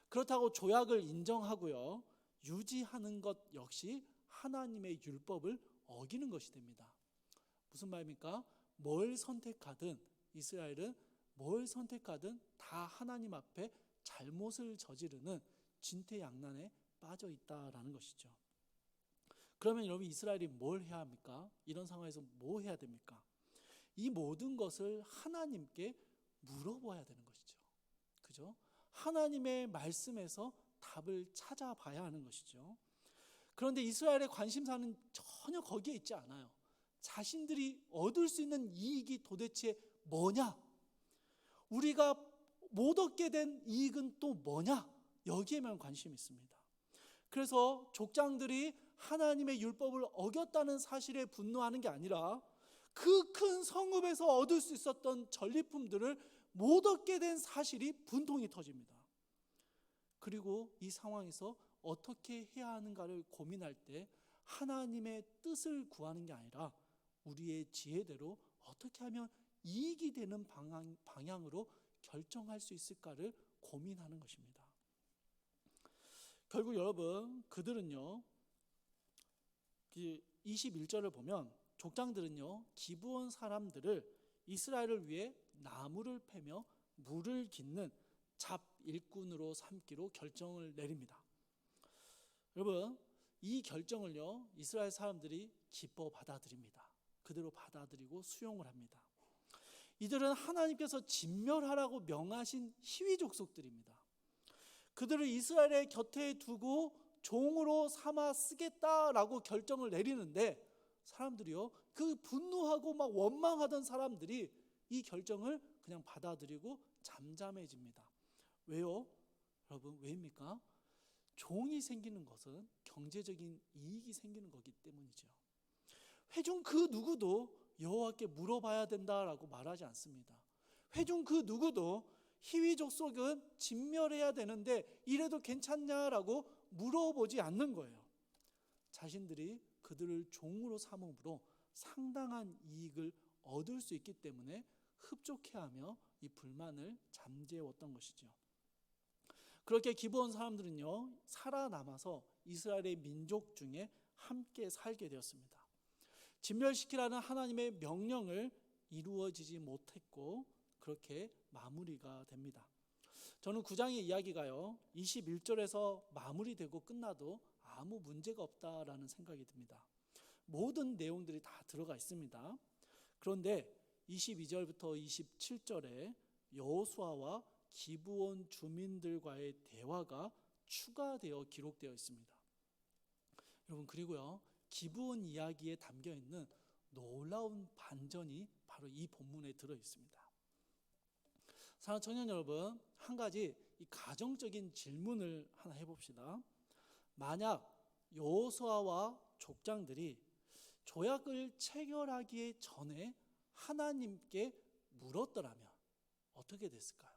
그렇다고 조약을 인정하고요, 유지하는 것 역시 하나님의 율법을 어기는 것이 됩니다. 무슨 말입니까? 뭘 선택하든, 이스라엘은 뭘 선택하든 다 하나님 앞에 잘못을 저지르는 진퇴양난에 빠져 있다라는 것이죠. 그러면 여러분, 이스라엘이 뭘 해야 합니까? 이런 상황에서 뭐 해야 됩니까? 이 모든 것을 하나님께 물어봐야 되는 것이죠. 그죠? 하나님의 말씀에서 답을 찾아봐야 하는 것이죠. 그런데 이스라엘의 관심사는 전혀 거기에 있지 않아요. 자신들이 얻을 수 있는 이익이 도대체 뭐냐? 우리가 못 얻게 된 이익은 또 뭐냐? 여기에만 관심이 있습니다. 그래서 족장들이 하나님의 율법을 어겼다는 사실에 분노하는 게 아니라 그 큰 성읍에서 얻을 수 있었던 전리품들을 못 얻게 된 사실이 분통이 터집니다. 그리고 이 상황에서 어떻게 해야 하는가를 고민할 때 하나님의 뜻을 구하는 게 아니라 우리의 지혜대로 어떻게 하면 이익이 되는 방향으로 결정할 수 있을까를 고민하는 것입니다. 결국 여러분, 그들은요, 21절을 보면 족장들은요, 기브온 사람들을 이스라엘을 위해 나무를 패며 물을 깃는 잡일꾼으로 삼기로 결정을 내립니다. 여러분, 이 결정을요, 이스라엘 사람들이 기뻐 받아들입니다. 그대로 받아들이고 수용을 합니다. 이들은 하나님께서 진멸하라고 명하신 희위 족속들입니다. 그들을 이스라엘의 곁에 두고 종으로 삼아 쓰겠다라고 결정을 내리는데, 사람들이요, 그 분노하고 막 원망하던 사람들이 이 결정을 그냥 받아들이고 잠잠해집니다. 왜요? 여러분, 왜입니까? 종이 생기는 것은 경제적인 이익이 생기는 거기 때문이죠. 회중 그 누구도 여호와께 물어봐야 된다라고 말하지 않습니다. 회중 그 누구도 희위 족속은 진멸해야 되는데 이래도 괜찮냐라고 물어보지 않는 거예요. 자신들이 그들을 종으로 삼음으로 상당한 이익을 얻을 수 있기 때문에 흡족해하며 이 불만을 잠재웠던 것이죠. 그렇게 기브온 사람들은요, 살아남아서 이스라엘의 민족 중에 함께 살게 되었습니다. 진멸시키라는 하나님의 명령을 이루어지지 못했고 그렇게 마무리가 됩니다. 저는 9장의 이야기가요, 21절에서 마무리되고 끝나도 아무 문제가 없다라는 생각이 듭니다. 모든 내용들이 다 들어가 있습니다. 그런데 22절부터 27절에 여호수아와 기브온 주민들과의 대화가 추가되어 기록되어 있습니다. 여러분, 그리고요, 기브온 이야기에 담겨 있는 놀라운 반전이 바로 이 본문에 들어 있습니다. 사랑하는 청년 여러분, 한 가지 이 가정적인 질문을 하나 해봅시다. 만약 여호수아와 족장들이 조약을 체결하기 전에 하나님께 물었더라면 어떻게 됐을까요?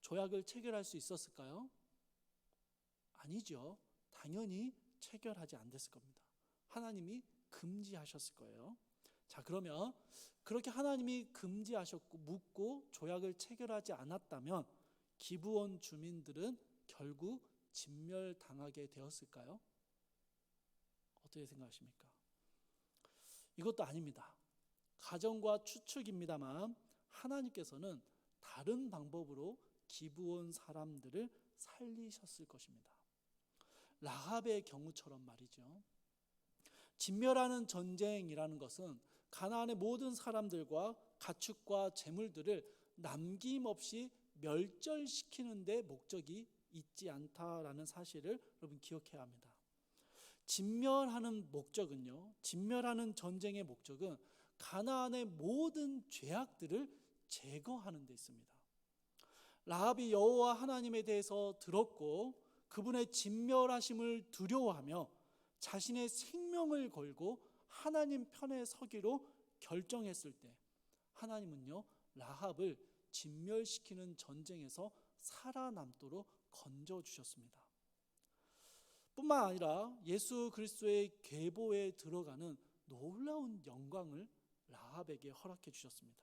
조약을 체결할 수 있었을까요? 아니죠. 당연히 체결하지 않았을 겁니다. 하나님이 금지하셨을 거예요. 자, 그러면 그렇게 하나님이 금지하셨고 묻고 조약을 체결하지 않았다면 기브온 주민들은 결국 진멸당하게 되었을까요? 어떻게 생각하십니까? 이것도 아닙니다. 가정과 추측입니다만 하나님께서는 다른 방법으로 기브온 사람들을 살리셨을 것입니다. 라합의 경우처럼 말이죠. 진멸하는 전쟁이라는 것은 가나안의 모든 사람들과 가축과 재물들을 남김없이 멸절시키는 데 목적이 있지 않다라는 사실을 여러분 기억해야 합니다. 진멸하는 목적은요, 진멸하는 전쟁의 목적은 가나안의 모든 죄악들을 제거하는 데 있습니다. 라합이 여호와 하나님에 대해서 들었고 그분의 진멸하심을 두려워하며 자신의 생명을 걸고 하나님 편에 서기로 결정했을 때 하나님은요, 라합을 진멸시키는 전쟁에서 살아남도록 건져주셨습니다. 뿐만 아니라 예수 그리스도의 계보에 들어가는 놀라운 영광을 라합에게 허락해 주셨습니다.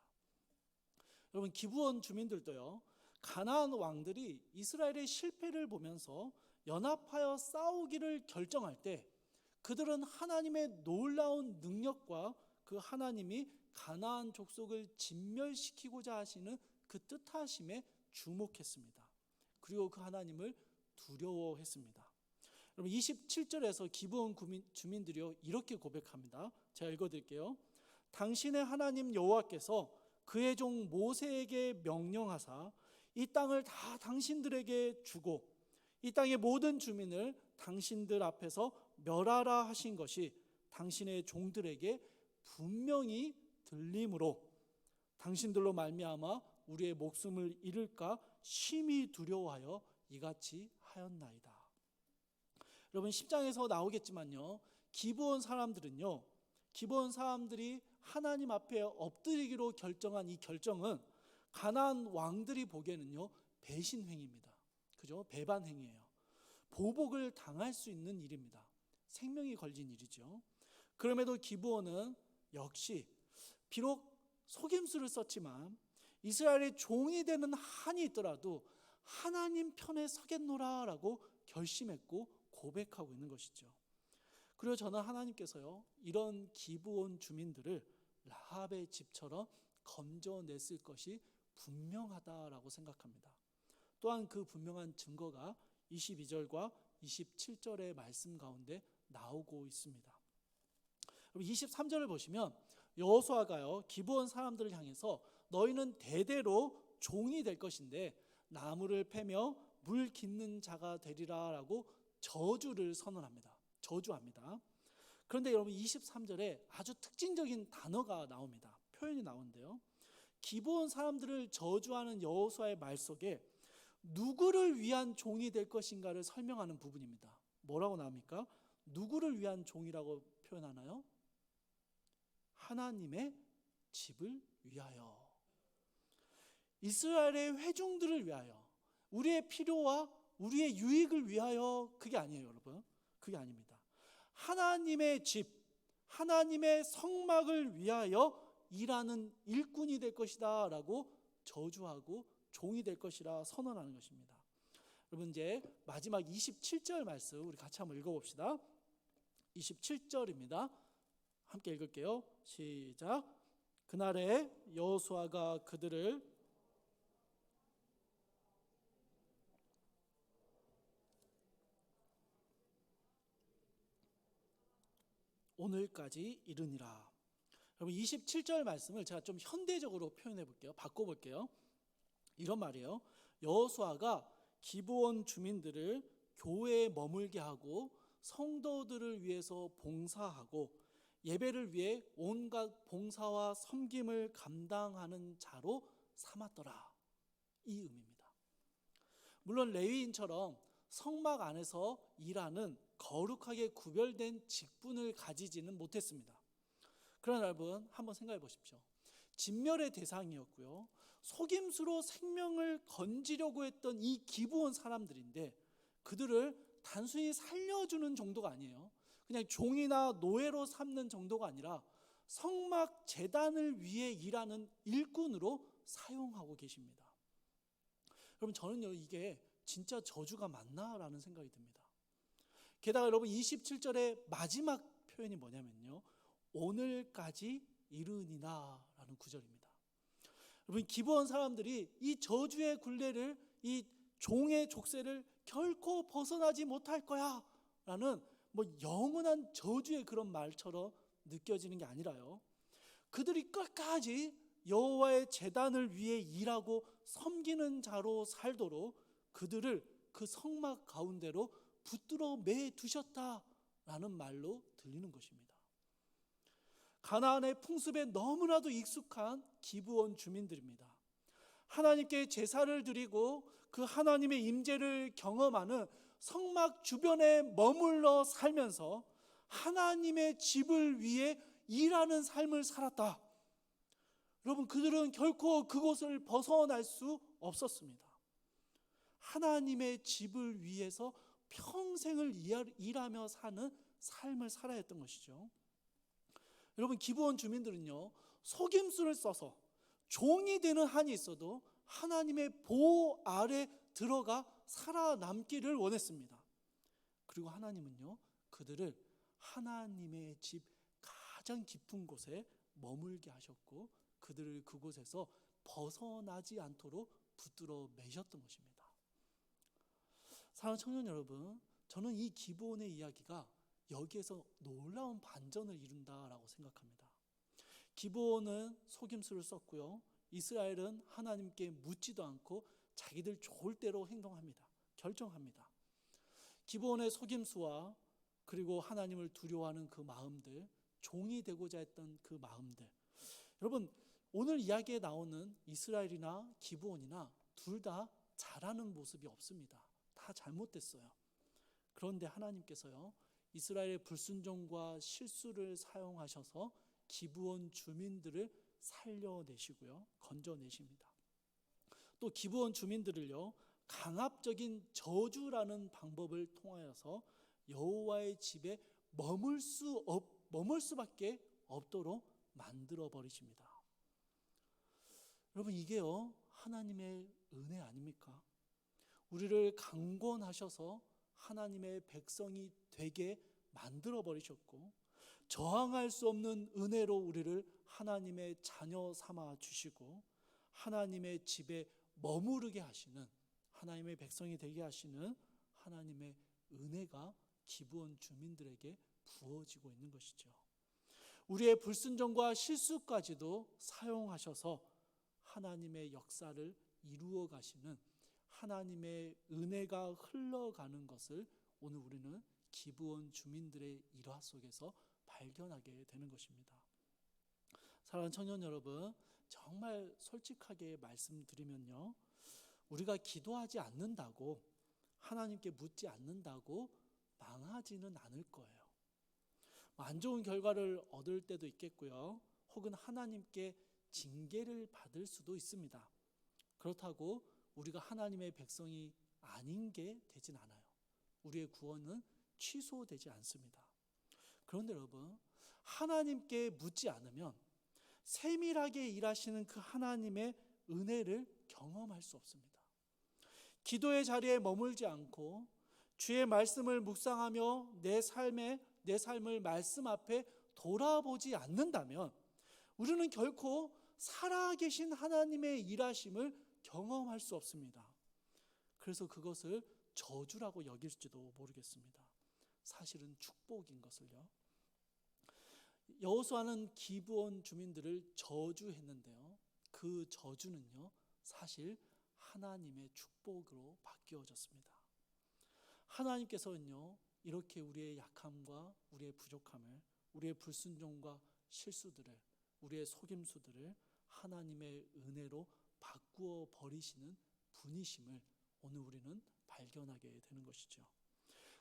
여러분, 기브온 주민들도요, 가나안 왕들이 이스라엘의 실패를 보면서 연합하여 싸우기를 결정할 때 그들은 하나님의 놀라운 능력과 그 하나님이 가나안 족속을 진멸시키고자 하시는 그 뜻하심에 주목했습니다. 그리고 그 하나님을 두려워했습니다. 여러분, 27절에서 기브온 주민들이요, 이렇게 고백합니다. 제가 읽어드릴게요. 당신의 하나님 여호와께서 그의 종 모세에게 명령하사 이 땅을 다 당신들에게 주고 이 땅의 모든 주민을 당신들 앞에서 멸하라 하신 것이 당신의 종들에게 분명히 들림으로 당신들로 말미암아 우리의 목숨을 잃을까 심히 두려워하여 이같이 하였나이다. 여러분, 10장에서 나오겠지만요, 기브온 사람들은요, 기브온 사람들이 하나님 앞에 엎드리기로 결정한 이 결정은 가나안 왕들이 보기에는요, 배신행위입니다. 그죠? 배반행위예요. 보복을 당할 수 있는 일입니다. 생명이 걸린 일이죠. 그럼에도 기브온은 역시 비록 속임수를 썼지만 이스라엘의 종이 되는 한이 있더라도 하나님 편에 서겠노라라고 결심했고 고백하고 있는 것이죠. 그리고 저는 하나님께서요, 이런 기브온 주민들을 라합의 집처럼 건져냈을 것이 분명하다라고 생각합니다. 또한 그 분명한 증거가 22절과 27절의 말씀 가운데 나오고 있습니다. 23절을 보시면 여호수아가요 기브온 사람들을 향해서 너희는 대대로 종이 될 것인데 나무를 패며 물 깃는 자가 되리라라고 저주를 선언합니다. 저주합니다. 그런데 여러분 23절에 아주 특징적인 단어가 나옵니다. 표현이 나오는데요. 기브온 사람들을 저주하는 여호수아의 말 속에 누구를 위한 종이 될 것인가를 설명하는 부분입니다. 뭐라고 나옵니까? 누구를 위한 종이라고 표현하나요? 하나님의 집을 위하여, 이스라엘의 회중들을 위하여, 우리의 필요와 우리의 유익을 위하여. 그게 아니에요, 여러분. 그게 아닙니다. 하나님의 집, 하나님의 성막을 위하여 일하는 일꾼이 될 것이다 라고 저주하고 종이 될 것이라 선언하는 것입니다. 여러분, 이제 마지막 27절 말씀 우리 같이 한번 읽어봅시다. 27절입니다. 함께 읽을게요. 시작. 그날에 여호수아가 그들을 오늘까지 이르니라. 여러분 27절 말씀을 제가 좀 현대적으로 표현해 볼게요. 바꿔 볼게요. 이런 말이에요. 여호수아가 기브온 주민들을 교회에 머물게 하고 성도들을 위해서 봉사하고 예배를 위해 온갖 봉사와 섬김을 감당하는 자로 삼았더라. 이 의미입니다. 물론 레위인처럼 성막 안에서 일하는 거룩하게 구별된 직분을 가지지는 못했습니다. 그러나 여러분 한번 생각해 보십시오. 진멸의 대상이었고요, 속임수로 생명을 건지려고 했던 이 기브온 사람들인데 그들을 단순히 살려주는 정도가 아니에요. 그냥 종이나 노예로 삼는 정도가 아니라 성막 제단을 위해 일하는 일꾼으로 사용하고 계십니다. 여러분, 저는요 이게 진짜 저주가 맞나라는 생각이 듭니다. 게다가 여러분 27절의 마지막 표현이 뭐냐면요, 오늘까지 이르니나 라는 구절입니다. 여러분, 기브온 사람들이 이 저주의 굴레를, 이 종의 족쇄를 결코 벗어나지 못할 거야 라는 영원한 저주의 그런 말처럼 느껴지는 게 아니라요, 그들이 끝까지 여호와의 제단을 위해 일하고 섬기는 자로 살도록 그들을 그 성막 가운데로 붙들어 매 두셨다라는 말로 들리는 것입니다. 가나안의 풍습에 너무나도 익숙한 기브온 주민들입니다. 하나님께 제사를 드리고 그 하나님의 임재를 경험하는 성막 주변에 머물러 살면서 하나님의 집을 위해 일하는 삶을 살았다. 여러분, 그들은 결코 그곳을 벗어날 수 없었습니다. 하나님의 집을 위해서 평생을 일하며 사는 삶을 살아야 했던 것이죠. 여러분, 기브온 주민들은요, 속임수를 써서 종이 되는 한이 있어도 하나님의 보호 아래 들어가 살아남기를 원했습니다. 그리고 하나님은요, 그들을 하나님의 집 가장 깊은 곳에 머물게 하셨고 그들을 그곳에서 벗어나지 않도록 붙들어 매셨던 것입니다. 사랑하는 청년 여러분, 저는 이 기브온의 이야기가 여기에서 놀라운 반전을 이룬다라고 생각합니다. 기브온은 속임수를 썼고요, 이스라엘은 하나님께 묻지도 않고 자기들 좋을 대로 행동합니다. 결정합니다. 기브온의 속임수와 그리고 하나님을 두려워하는 그 마음들, 종이 되고자 했던 그 마음들, 여러분 오늘 이야기에 나오는 이스라엘이나 기브온이나 둘 다 잘하는 모습이 없습니다. 다 잘못됐어요. 그런데 하나님께서요, 이스라엘의 불순종과 실수를 사용하셔서 기브온 주민들을 살려내시고요, 건져내십니다. 또 기브온 주민들을요, 강압적인 저주라는 방법을 통하여서 여호와의 집에 머물 수밖에 없도록 만들어 버리십니다. 여러분, 이게요 하나님의 은혜 아닙니까? 우리를 강권하셔서 하나님의 백성이 되게 만들어 버리셨고 저항할 수 없는 은혜로 우리를 하나님의 자녀 삼아 주시고 하나님의 집에 머무르게 하시는, 하나님의 백성이 되게 하시는 하나님의 은혜가 기브온 주민들에게 부어지고 있는 것이죠. 우리의 불순종과 실수까지도 사용하셔서 하나님의 역사를 이루어 가시는 하나님의 은혜가 흘러가는 것을 오늘 우리는 기브온 주민들의 일화 속에서 발견하게 되는 것입니다. 사랑하는 청년 여러분, 정말 솔직하게 말씀드리면요, 우리가 기도하지 않는다고, 하나님께 묻지 않는다고 망하지는 않을 거예요. 안 좋은 결과를 얻을 때도 있겠고요, 혹은 하나님께 징계를 받을 수도 있습니다. 그렇다고 우리가 하나님의 백성이 아닌 게 되진 않아요. 우리의 구원은 취소되지 않습니다. 그런데 여러분, 하나님께 묻지 않으면 세밀하게 일하시는 그 하나님의 은혜를 경험할 수 없습니다. 기도의 자리에 머물지 않고 주의 말씀을 묵상하며 내 삶을 말씀 앞에 돌아보지 않는다면 우리는 결코 살아계신 하나님의 일하심을 경험할 수 없습니다. 그래서 그것을 저주라고 여길지도 모르겠습니다. 사실은 축복인 것을요. 여호수아는 기브온 주민들을 저주했는데요, 그 저주는요 사실 하나님의 축복으로 바뀌어졌습니다. 하나님께서는요 이렇게 우리의 약함과 우리의 부족함을, 우리의 불순종과 실수들을, 우리의 속임수들을 하나님의 은혜로 바꾸어 버리시는 분이심을 오늘 우리는 발견하게 되는 것이죠.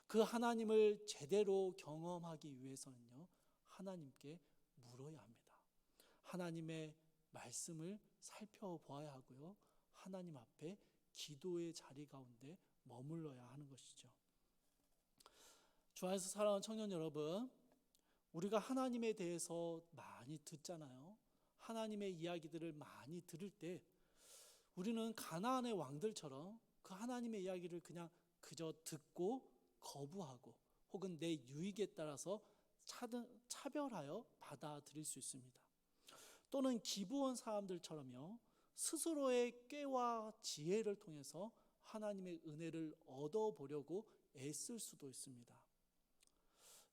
그 하나님을 제대로 경험하기 위해서는요 하나님께 물어야 합니다. 하나님의 말씀을 살펴보아야 하고요, 하나님 앞에 기도의 자리 가운데 머물러야 하는 것이죠. 주 안에서 사랑하는 청년 여러분, 우리가 하나님에 대해서 많이 듣잖아요. 하나님의 이야기들을 많이 들을 때 우리는 가나안의 왕들처럼 그 하나님의 이야기를 그냥 그저 듣고 거부하고 혹은 내 유익에 따라서 차별하여 받아들일 수 있습니다. 또는 기브온 사람들처럼요, 스스로의 꾀와 지혜를 통해서 하나님의 은혜를 얻어보려고 애쓸 수도 있습니다.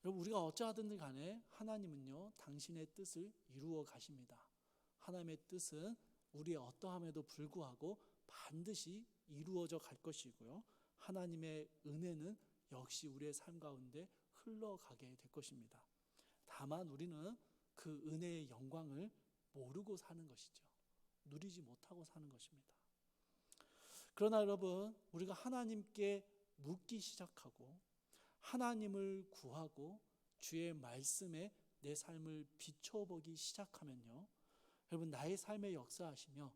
여러분, 우리가 어찌하든지 간에 하나님은요 당신의 뜻을 이루어 가십니다. 하나님의 뜻은 우리의 어떠함에도 불구하고 반드시 이루어져 갈 것이고요, 하나님의 은혜는 역시 우리의 삶 가운데 흘러가게 될 것입니다. 다만 우리는 그 은혜의 영광을 모르고 사는 것이죠. 누리지 못하고 사는 것입니다. 그러나 여러분, 우리가 하나님께 묻기 시작하고 하나님을 구하고 주의 말씀에 내 삶을 비춰보기 시작하면요, 여러분, 나의 삶에 역사하시며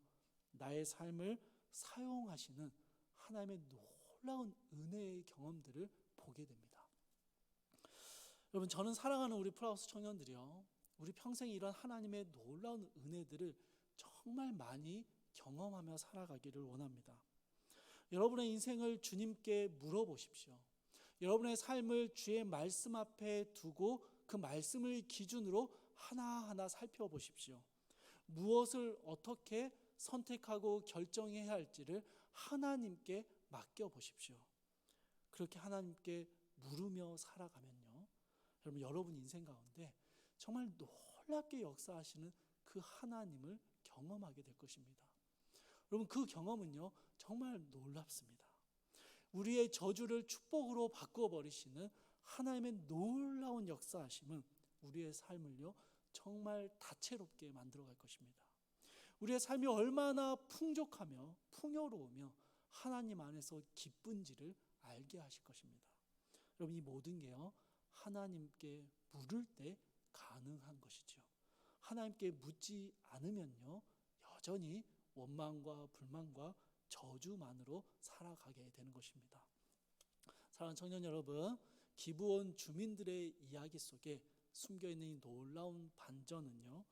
나의 삶을 사용하시는 하나님의 놀라운 은혜의 경험들을 보게 됩니다. 여러분, 저는 사랑하는 우리 프라우스 청년들이요, 우리 평생 이런 하나님의 놀라운 은혜들을 정말 많이 경험하며 살아가기를 원합니다. 여러분의 인생을 주님께 물어보십시오. 여러분의 삶을 주의 말씀 앞에 두고 그 말씀을 기준으로 하나하나 살펴보십시오. 무엇을 어떻게 선택하고 결정해야 할지를 하나님께 맡겨보십시오. 그렇게 하나님께 물으며 살아가면요, 여러분 인생 가운데 정말 놀랍게 역사하시는 그 하나님을 경험하게 될 것입니다. 여러분, 그 경험은요 정말 놀랍습니다. 우리의 저주를 축복으로 바꿔버리시는 하나님의 놀라운 역사하심은 우리의 삶을요 정말 다채롭게 만들어갈 것입니다. 우리의 삶이 얼마나 풍족하며 풍요로우며 하나님 안에서 기쁜지를 알게 하실 것입니다. 여러분, 이 모든 게요 하나님께 물을 때 가능한 것이죠. 하나님께 묻지 않으면요 여전히 원망과 불만과 저주만으로 살아가게 되는 것입니다. 사랑하는 청년 여러분, 기브온 주민들의 이야기 속에 숨겨있는 이 놀라운 반전은요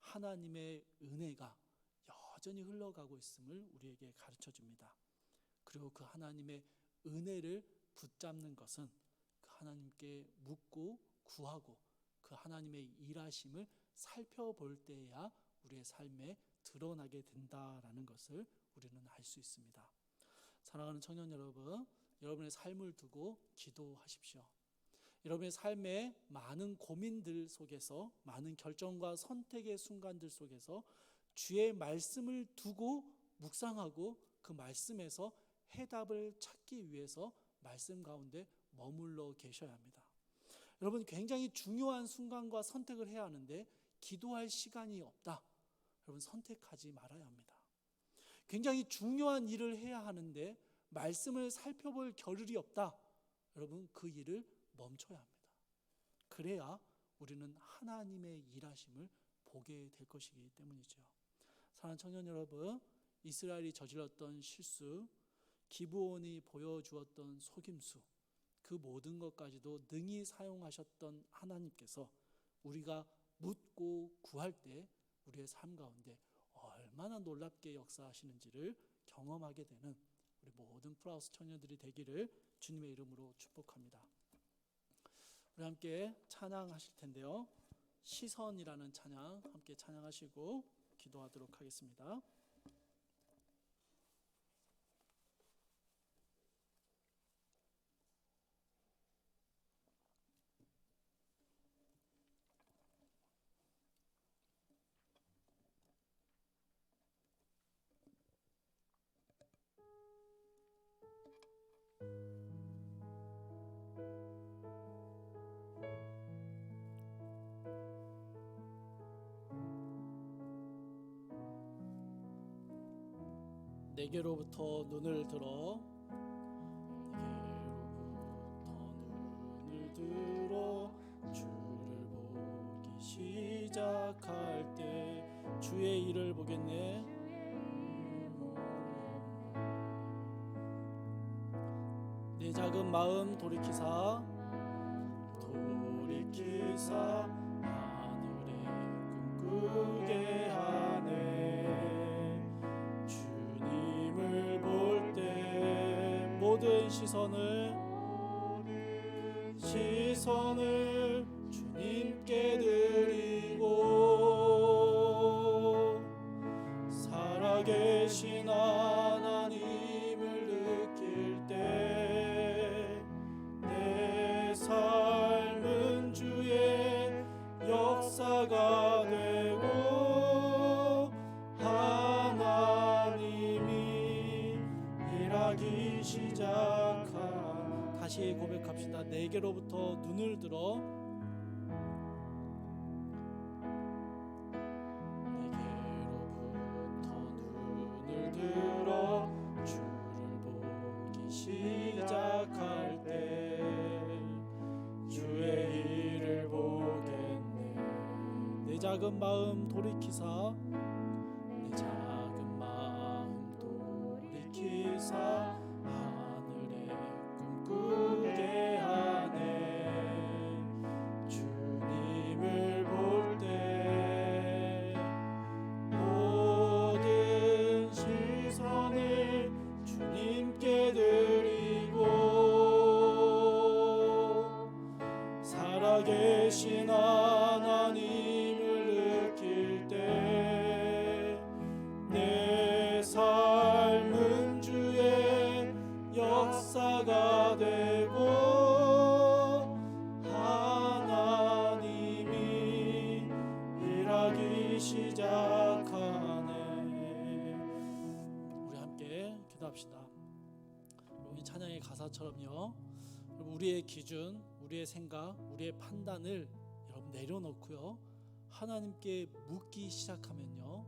하나님의 은혜가 여전히 흘러가고 있음을 우리에게 가르쳐줍니다. 그리고 그 하나님의 은혜를 붙잡는 것은 그 하나님께 묻고 구하고 그 하나님의 일하심을 살펴볼 때에야 우리의 삶에 드러나게 된다라는 것을 우리는 알 수 있습니다. 사랑하는 청년 여러분, 여러분의 삶을 두고 기도하십시오. 여러분의 삶의 많은 고민들 속에서, 많은 결정과 선택의 순간들 속에서 주의 말씀을 두고 묵상하고 그 말씀에서 해답을 찾기 위해서 말씀 가운데 머물러 계셔야 합니다. 여러분, 굉장히 중요한 순간과 선택을 해야 하는데 기도할 시간이 없다. 여러분, 선택하지 말아야 합니다. 굉장히 중요한 일을 해야 하는데 말씀을 살펴볼 겨를이 없다. 여러분, 그 일을 멈춰야 합니다. 그래야 우리는 하나님의 일하심을 보게 될 것이기 때문이죠. 사랑하는 청년 여러분, 이스라엘이 저질렀던 실수, 기브온이 보여주었던 속임수, 그 모든 것까지도 능히 사용하셨던 하나님께서 우리가 묻고 구할 때 우리의 삶 가운데 얼마나 놀랍게 역사하시는지를 경험하게 되는 우리 모든 프라우스 청년들이 되기를 주님의 이름으로 축복합니다. 우리 함께 찬양하실 텐데요. 시선이라는 찬양 함께 찬양하시고 기도하도록 하겠습니다. 내게로부터 눈을 들어 주를 보기 시작할 때 주의 일을 보겠네. 내 작은 마음 돌이키사 하늘에 꿈꾸게 하네. 주님을 볼 때 모든 시선을 주님께 드리고 살아계신 하나님을 느낄 때 내 삶은 주의 역사가 되고 하나님이 일하기 시작한 다시 고백합시다. 내게로부터 눈을 들어 주를 보기 시작할 때 주의 일을 보겠네. 내 작은 마음 돌이키사 하늘에 꿈꾸게 하네. 주님을 볼 때 모든 시선을 주님께 드리고 살아계신 하나님을 느낄 때 내 삶은 주의 역사가 되고 하나님이 일하기 시작하네. 우리 함께 기도합시다. 우리 찬양의 가사처럼요, 우리의 기준, 우리의 생각, 우리의 판단을 여러분 내려놓고요, 하나님께 묻기 시작하면요,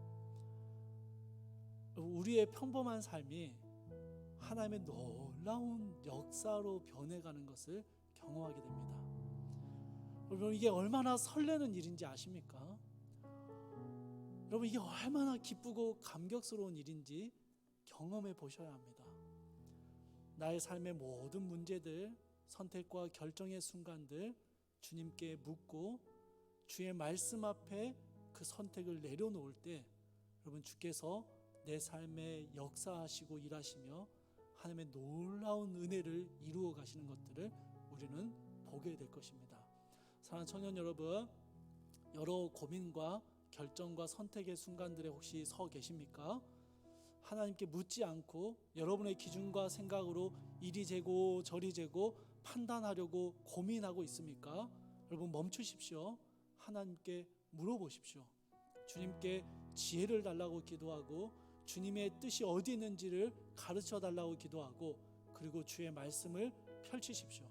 우리의 평범한 삶이 하나님의 놀라운 역사로 변해가는 것을 경험하게 됩니다. 여러분, 이게 얼마나 설레는 일인지 아십니까? 여러분, 이게 얼마나 기쁘고 감격스러운 일인지 경험해 보셔야 합니다. 나의 삶의 모든 문제들, 선택과 결정의 순간들 주님께 묻고 주의 말씀 앞에 그 선택을 내려놓을 때 여러분, 주께서 내 삶에 역사하시고 일하시며 하나님의 놀라운 은혜를 이루어 가시는 것들을 우리는 보게 될 것입니다. 사랑하는 청년 여러분, 여러 고민과 결정과 선택의 순간들에 혹시 서 계십니까? 하나님께 묻지 않고 여러분의 기준과 생각으로 이리 재고 저리 재고 판단하려고 고민하고 있습니까? 여러분 멈추십시오. 하나님께 물어보십시오. 주님께 지혜를 달라고 기도하고 주님의 뜻이 어디 있는지를 가르쳐 달라고 기도하고 그리고 주의 말씀을 펼치십시오.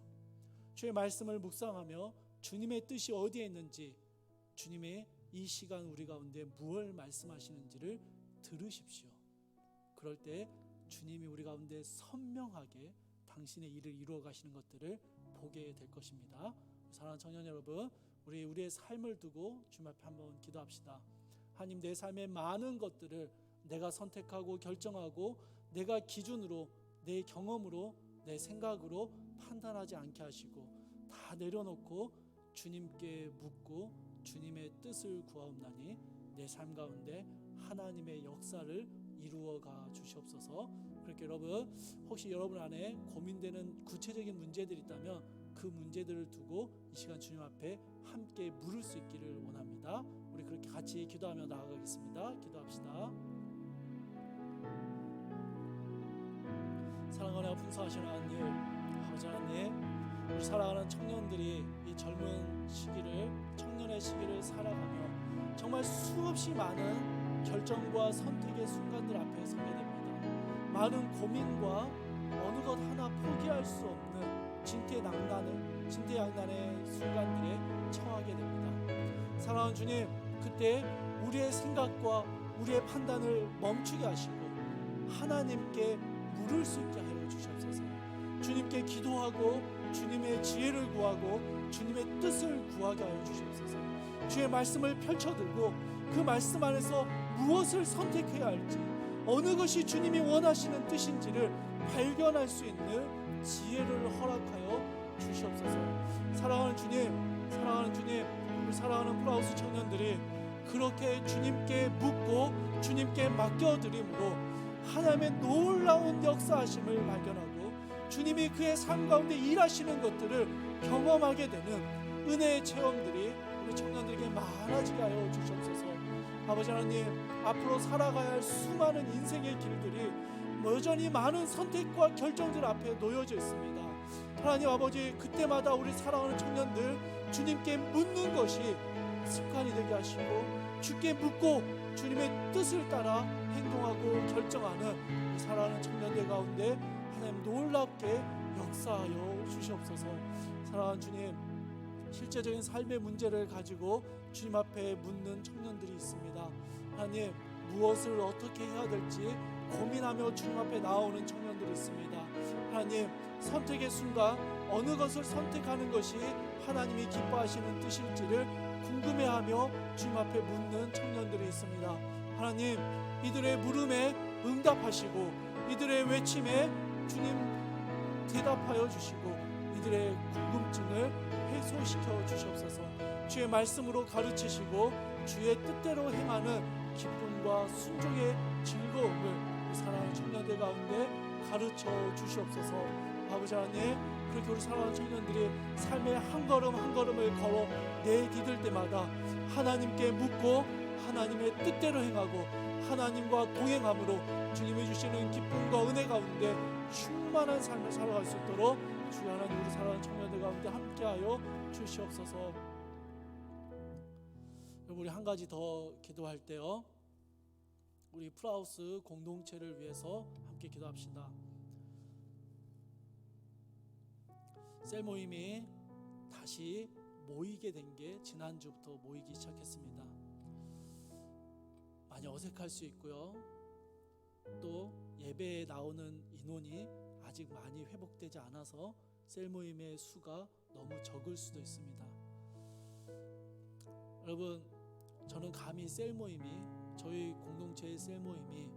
주의 말씀을 묵상하며 주님의 뜻이 어디에 있는지 주님의 이 시간 우리 가운데 무엇을 말씀하시는지를 들으십시오. 그럴 때 주님이 우리 가운데 선명하게 당신의 일을 이루어 가시는 것들을 보게 될 것입니다. 사랑하는 청년 여러분, 우리의 삶을 두고 주님 앞에 한번 기도합시다. 하나님, 내 삶의 많은 것들을 내가 선택하고 결정하고 내가 기준으로 내 경험으로 내 생각으로 판단하지 않게 하시고 다 내려놓고 주님께 묻고 주님의 뜻을 구하옵나니 내 삶 가운데 하나님의 역사를 이루어가 주시옵소서. 그렇게 여러분, 혹시 여러분 안에 고민되는 구체적인 문제들이 있다면 그 문제들을 두고 이 시간 주님 앞에 함께 물을 수 있기를 원합니다. 우리 그렇게 같이 기도하며 나아가겠습니다. 기도합시다. 사랑하는 풍성하신 하나님, 아버지 하나님, 우리 사랑하는 청년들이 이 젊은 시기를, 청년의 시기를 살아가며 정말 수없이 많은 결정과 선택의 순간들 앞에 서게 됩니다. 많은 고민과 어느 것 하나 포기할 수 없는 진퇴양난의 순간들에 처하게 됩니다. 사랑하는 주님, 그때 우리의 생각과 우리의 판단을 멈추게 하시고 하나님께 물을 수 있게 하여 주시옵소서. 주님께 기도하고 주님의 지혜를 구하고 주님의 뜻을 구하게 하여 주시옵소서. 주의 말씀을 펼쳐들고 그 말씀 안에서 무엇을 선택해야 할지, 어느 것이 주님이 원하시는 뜻인지를 발견할 수 있는 지혜를 허락하여 주시옵소서. 사랑하는 주님, 우리 사랑하는 프라우스 청년들이 그렇게 주님께 묻고 주님께 맡겨드림으로 하나님의 놀라운 역사하심을 발견하고 주님이 그의 삶 가운데 일하시는 것들을 경험하게 되는 은혜의 체험들이 우리 청년들에게 많아지게 하여 주시옵소서. 아버지 하나님, 앞으로 살아가야 할 수많은 인생의 길들이 여전히 많은 선택과 결정들 앞에 놓여져 있습니다. 하나님 아버지, 그때마다 우리 사랑하는 청년들 주님께 묻는 것이 습관이 되게 하시고 주께 묻고 주님의 뜻을 따라 행동하고 결정하는 사랑하는 청년들 가운데 하나님 놀랍게 역사하여 주시옵소서. 사랑하는 주님, 실제적인 삶의 문제를 가지고 주님 앞에 묻는 청년들이 있습니다. 하나님, 무엇을 어떻게 해야 될지 고민하며 주님 앞에 나오는 청년들이 있습니다. 하나님, 선택의 순간 어느 것을 선택하는 것이 하나님이 기뻐하시는 뜻일지를 궁금해하며 주님 앞에 묻는 청년들이 있습니다. 하나님, 이들의 물음에 응답하시고 이들의 외침에 주님 대답하여 주시고 이들의 궁금증을 해소시켜 주시옵소서. 주의 말씀으로 가르치시고 주의 뜻대로 행하는 기쁨과 순종의 즐거움을 사랑하는 청년들 가운데 가르쳐 주시옵소서. 아버지 하나님, 그렇게 우리 사랑하는 청년들이 삶의 한 걸음 한 걸음을 걸어 내디딜 때마다 하나님께 묻고 하나님의 뜻대로 행하고 하나님과 동행함으로 주님이 주시는 기쁨과 은혜 가운데 충만한 삶을 살아갈 수 있도록 주 하나님, 우리 사랑하는 청년들 가운데 함께하여 주시옵소서. 우리 한 가지 더 기도할 때요, 우리 프라우스 공동체를 위해서 함께 기도합시다. 셀 모임이 다시 모이게 된 게 지난주부터 모이기 시작했습니다. 많이 어색할 수 있고요, 또 예배에 나오는 인원이 아직 많이 회복되지 않아서 셀 모임의 수가 너무 적을 수도 있습니다. 여러분, 저는 감히 셀 모임이, 저희 공동체의 셀 모임이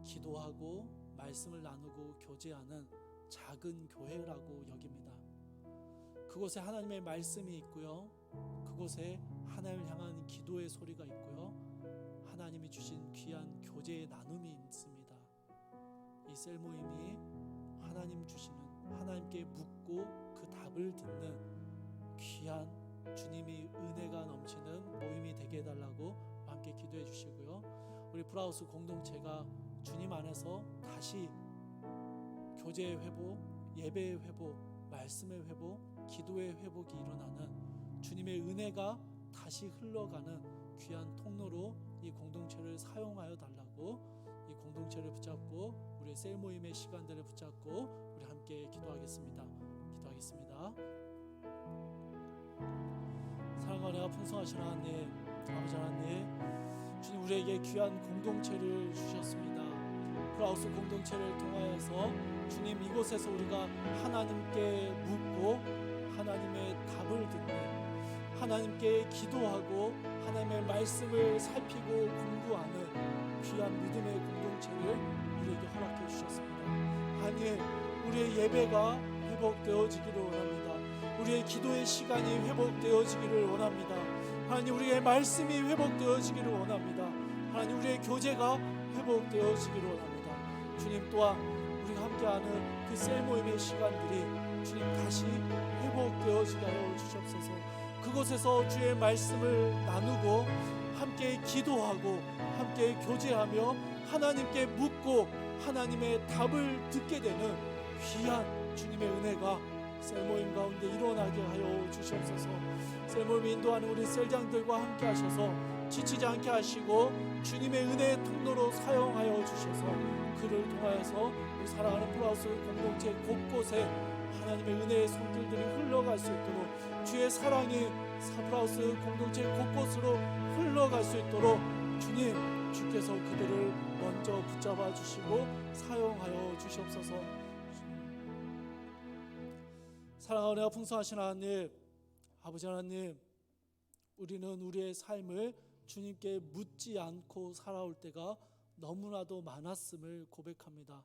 기도하고 말씀을 나누고 교제하는 작은 교회라고 여깁니다. 그곳에 하나님의 말씀이 있고요, 그곳에 하나님을 향한 기도의 소리가 있고요, 하나님이 주신 귀한 교제의 나눔이 있습니다. 이 셀 모임이 하나님 주시는, 하나님께 묻고 그 답을 듣는 귀한 주님이 은혜가 넘치는 모임이 되게 해달라고 함께 기도해 주시고요, 우리 프라우스 공동체가 주님 안에서 다시 교제의 회복, 예배의 회복, 말씀의 회복, 기도의 회복이 일어나는 주님의 은혜가 다시 흘러가는 귀한 통로로 이 공동체를 사용하여 달라고, 이 공동체를 붙잡고 우리의 셀 모임의 시간들을 붙잡고 우리 함께 기도하겠습니다. 기도하겠습니다. 사랑하는 풍성하신 하나님, 아버지 하나님, 주님 우리에게 귀한 공동체를 주셨습니다. 프라우스 공동체를 통하여서 주님 이곳에서 우리가 하나님께 묻고 하나님의 답을 듣는, 하나님께 기도하고 하나님의 말씀을 살피고 공부하는 귀한 믿음의 공동체를 우리에게 허락해 주셨습니다. 하나님, 우리의 예배가 회복되어지기를 원합니다. 우리의 기도의 시간이 회복되어지기를 원합니다. 하나님, 우리의 말씀이 회복되어지기를 원합니다. 하나님, 우리의 교제가 회복되어지기를 원합니다. 주님, 또한 우리가 함께하는 그 셀 모임의 시간들이 주님 다시 회복되어지게 하여 주시옵소서. 그곳에서 주의 말씀을 나누고 함께 기도하고 함께 교제하며 하나님께 묻고 하나님의 답을 듣게 되는 귀한 주님의 은혜가 셀모임 가운데 일어나게 하여 주시옵소서. 셀모임 인도하는 우리 셀장들과 함께 하셔서 지치지 않게 하시고 주님의 은혜의 통로로 사용하여 주셔서 그를 통하여서 우리 사랑하는 프라우스 공동체 곳곳에 하나님의 은혜의 손길들이 흘러갈 수 있도록, 주의 사랑이 프라우스 공동체 곳곳으로 흘러갈 수 있도록 주님, 주께서 그들을 먼저 붙잡아 주시고 사용하여 주시옵소서. 사랑하는 풍성하신 하나님, 아버지 하나님, 우리는 우리의 삶을 주님께 묻지 않고 살아올 때가 너무나도 많았음을 고백합니다.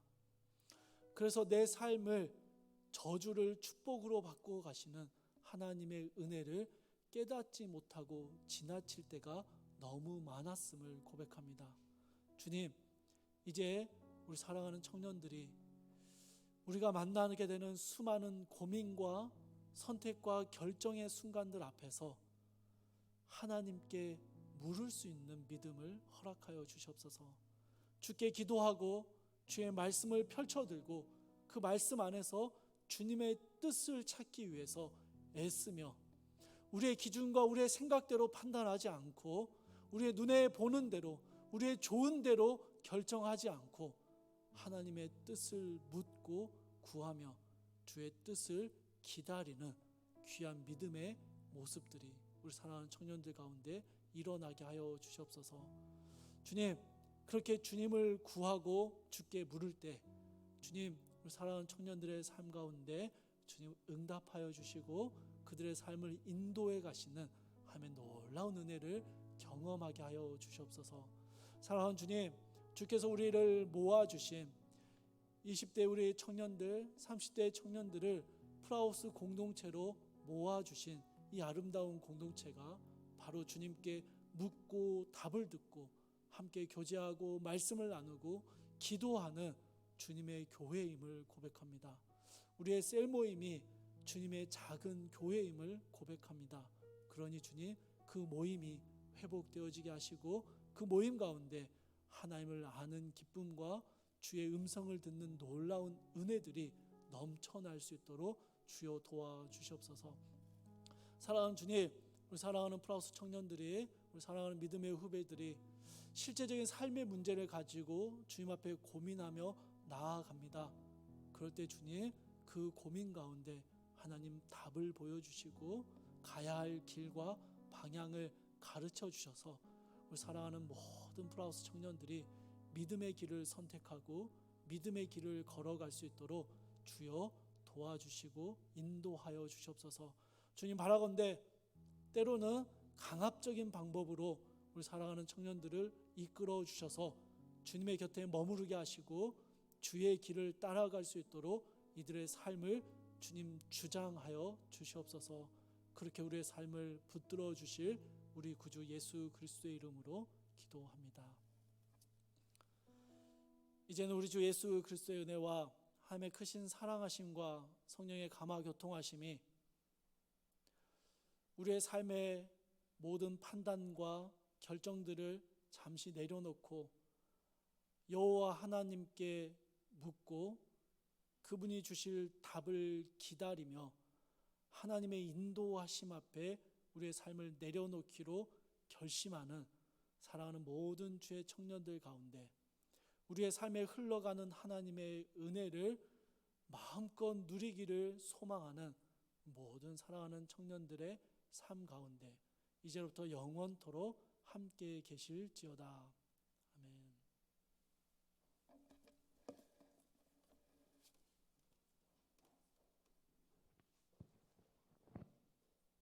그래서 내 삶을 저주를 축복으로 바꾸어 가시는 하나님의 은혜를 깨닫지 못하고 지나칠 때가 너무 많았음을 고백합니다. 주님, 이제 우리 사랑하는 청년들이 우리가 만나게 되는 수많은 고민과 선택과 결정의 순간들 앞에서 하나님께 물을 수 있는 믿음을 허락하여 주시옵소서. 주께 기도하고 주의 말씀을 펼쳐들고 그 말씀 안에서 주님의 뜻을 찾기 위해서 애쓰며 우리의 기준과 우리의 생각대로 판단하지 않고 우리의 눈에 보는 대로 우리의 좋은 대로 결정하지 않고 하나님의 뜻을 묻고 구하며 주의 뜻을 기다리는 귀한 믿음의 모습들이 우리 사랑하는 청년들 가운데 일어나게 하여 주시옵소서. 주님, 그렇게 주님을 구하고 주께 물을 때 주님, 우리 사랑하는 청년들의 삶 가운데 주님 응답하여 주시고 그들의 삶을 인도해 가시는 하나님의 놀라운 은혜를 경험하게 하여 주시옵소서. 사랑하는 주님, 주께서 우리를 모아주신 20대 우리 청년들, 30대 청년들을 프라우스 공동체로 모아주신 이 아름다운 공동체가 바로 주님께 묻고 답을 듣고 함께 교제하고 말씀을 나누고 기도하는 주님의 교회임을 고백합니다. 우리의 셀 모임이 주님의 작은 교회임을 고백합니다. 그러니 주님, 그 모임이 회복되어지게 하시고 그 모임 가운데 하나님을 아는 기쁨과 주의 음성을 듣는 놀라운 은혜들이 넘쳐날 수 있도록 주여 도와주시옵소서. 사랑하는 주님, 우리 사랑하는 프라우스 청년들이, 우리 사랑하는 믿음의 후배들이 실제적인 삶의 문제를 가지고 주님 앞에 고민하며 나아갑니다. 그럴 때 주님, 그 고민 가운데 하나님 답을 보여주시고 가야 할 길과 방향을 가르쳐 주셔서 우리 사랑하는 모든 프라우스 청년들이 믿음의 길을 선택하고 믿음의 길을 걸어갈 수 있도록 주여 도와주시고 인도하여 주시옵소서. 주님, 바라건대 때로는 강압적인 방법으로 우리 사랑하는 청년들을 이끌어 주셔서 주님의 곁에 머무르게 하시고 주의 길을 따라갈 수 있도록 이들의 삶을 주님 주장하여 주시옵소서. 그렇게 우리의 삶을 붙들어 주실 우리 구주 예수 그리스도의 이름으로 기도합니다. 이제는 우리 주 예수 그리스도의 은혜와 하나님의 크신 사랑하심과 성령의 감화 교통하심이 우리의 삶의 모든 판단과 결정들을 잠시 내려놓고 여호와 하나님께 묻고 그분이 주실 답을 기다리며 하나님의 인도하심 앞에 우리의 삶을 내려놓기로 결심하는 사랑하는 모든 주의 청년들 가운데 우리의 삶에 흘러가는 하나님의 은혜를 마음껏 누리기를 소망하는 모든 사랑하는 청년들의 삶 가운데 이제부터 영원토록 함께 계실지어다.